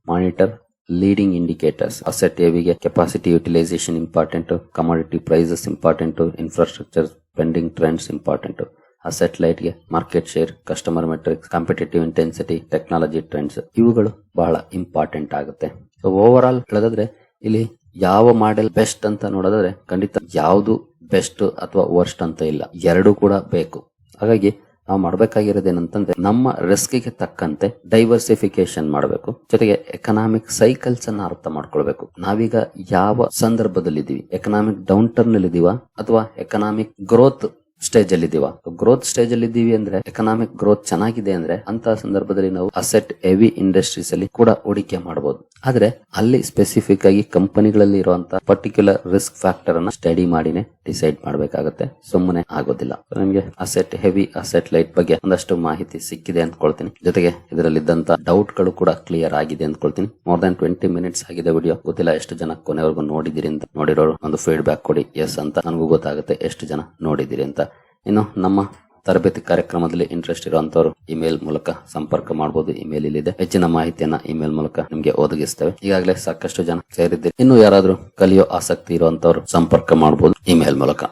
ಮಾನಿಟರ್ ಲೀಡಿಂಗ್ ಇಂಡಿಕೇಟರ್ಸ್, ಅಸೆಟ್ ಹೆವಿಗೆ capacity utilisation important, commodity prices important, infrastructure spending trends important. Asset light ಗೆ market share, customer metrics, competitive intensity, technology trends ಇವುಗಳು ಬಹಳ ಇಂಪಾರ್ಟೆಂಟ್ ಆಗುತ್ತೆ. So over all ಹೇಳೋದಾದ್ರೆ ಇಲ್ಲಿ ಯಾವ ಮಾಡೆಲ್ ಬೆಸ್ಟ್ ಅಂತ ನೋಡೋದಾದ್ರೆ ಖಂಡಿತ ಯಾವುದು ಬೆಸ್ಟ್ ಅಥವಾ ವರ್ಸ್ಟ್ ಅಂತ ಇಲ್ಲ, ಎರಡೂ ಕೂಡ ಬೇಕು. ಹಾಗಾಗಿ ನಾವು ಮಾಡಬೇಕಾಗಿರೋದೇನಂತಂದ್ರೆ ನಮ್ಮ ರಿಸ್ಕ್ಗೆ ತಕ್ಕಂತೆ ಡೈವರ್ಸಿಫಿಕೇಶನ್ ಮಾಡಬೇಕು. ಜೊತೆಗೆ ಎಕನಾಮಿಕ್ ಸೈಕಲ್ಸ್ ಅನ್ನ ಅರ್ಥ ಮಾಡ್ಕೊಳ್ಬೇಕು. ನಾವೀಗ ಯಾವ ಸಂದರ್ಭದಲ್ಲಿ ಇದೀವಿ, ಎಕನಾಮಿಕ್ ಡೌನ್ ಟರ್ನ್ ಅಲ್ಲಿ ಇದೀವ ಅಥವಾ ಎಕನಾಮಿಕ್ ಗ್ರೋತ್ ಸ್ಟೇಜ್ ಅಲ್ಲಿ ಇದೀವ. ಗ್ರೋತ್ ಸ್ಟೇಜ್ ಅಲ್ಲಿ ಇದೀವಿ ಅಂದ್ರೆ ಎಕನಾಮಿಕ್ ಗ್ರೋತ್ ಚೆನ್ನಾಗಿದೆ ಅಂದ್ರೆ ಅಂತ ಸಂದರ್ಭದಲ್ಲಿ ನಾವು ಅಸೆಟ್ ಹೆವಿ ಇಂಡಸ್ಟ್ರೀಸ್ ಅಲ್ಲಿ ಕೂಡ ಹೂಡಿಕೆ ಮಾಡಬಹುದು. ಆದ್ರೆ ಅಲ್ಲಿ ಸ್ಪೆಸಿಫಿಕ್ ಆಗಿ ಕಂಪನಿಗಳಲ್ಲಿ ಇರುವಂತಹ ಪರ್ಟಿಕ್ಯುಲರ್ ರಿಸ್ಕ್ ಫ್ಯಾಕ್ಟರ್ ಅನ್ನ ಸ್ಟಡಿ ಮಾಡಿನೇ ಡಿಸೈಡ್ ಮಾಡಬೇಕಾಗುತ್ತೆ, ಸುಮ್ಮನೆ ಆಗೋದಿಲ್ಲ. ನಿಮ್ಗೆ ಅಸೆಟ್ ಹೆವಿ, ಅಸೆಟ್ ಲೈಟ್ ಬಗ್ಗೆ ಒಂದಷ್ಟು ಮಾಹಿತಿ ಸಿಕ್ಕಿದೆ ಅಂದ್ಕೊಳ್ತೀನಿ. ಜೊತೆಗೆ ಇದರಲ್ಲಿದ್ದಂತ ಡೌಟ್ ಗಳು ಕೂಡ ಕ್ಲಿಯರ್ ಆಗಿದೆ ಅಂದ್ಕೊಳ್ತೀನಿ. ಮೋರ್ ದನ್ 20 minutes ಆಗಿದೆ ವಿಡಿಯೋ. ಗೊತ್ತಿಲ್ಲ ಎಷ್ಟು ಜನ ಕೊನೆವರೆಗೂ ನೋಡಿದಿರಿ ಅಂತ. ನೋಡಿರೋರು ಒಂದು ಫೀಡ್ಬ್ಯಾಕ್ ಕೊಡಿ, ಎಸ್ ಅಂತ ನನಗೂ ಗೊತ್ತಾಗುತ್ತೆ ಎಷ್ಟು ಜನ ನೋಡಿದಿರಿ ಅಂತ. ಇನ್ನು ನಮ್ಮ ತರಬೇತಿ ಕಾರ್ಯಕ್ರಮದಲ್ಲಿ ಇಂಟ್ರೆಸ್ಟ್ ಇರುವಂತವರು ಇಮೇಲ್ ಮೂಲಕ ಸಂಪರ್ಕ ಮಾಡಬಹುದು. ಇಮೇಲ್ ಇಲ್ಲಿದೆ. ಹೆಚ್ಚಿನ ಮಾಹಿತಿಯನ್ನ ಇಮೇಲ್ ಮೂಲಕ ನಿಮ್ಗೆ ಒದಗಿಸ್ತೇವೆ. ಈಗಾಗಲೇ ಸಾಕಷ್ಟು ಜನ ಸೇರಿದ್ದೀರಿ. ಇನ್ನು ಯಾರಾದ್ರೂ ಕಲಿಯೋ ಆಸಕ್ತಿ ಇರುವಂತವರು ಸಂಪರ್ಕ ಮಾಡಬಹುದು ಇಮೇಲ್ ಮೂಲಕ.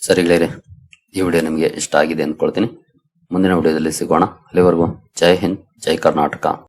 ಸರಿ ಗೆಳೆಯರೆ, ಈ ವಿಡಿಯೋ ನಿಮಗೆ ಇಷ್ಟ ಆಗಿದೆ ಅಂದ್ಕೊಳ್ತೀನಿ. ಮುಂದಿನ ವಿಡಿಯೋದಲ್ಲಿ ಸಿಗೋಣ. ಅಲ್ಲಿವರೆಗೂ ಜೈ ಹಿಂದ್, ಜೈ ಕರ್ನಾಟಕ.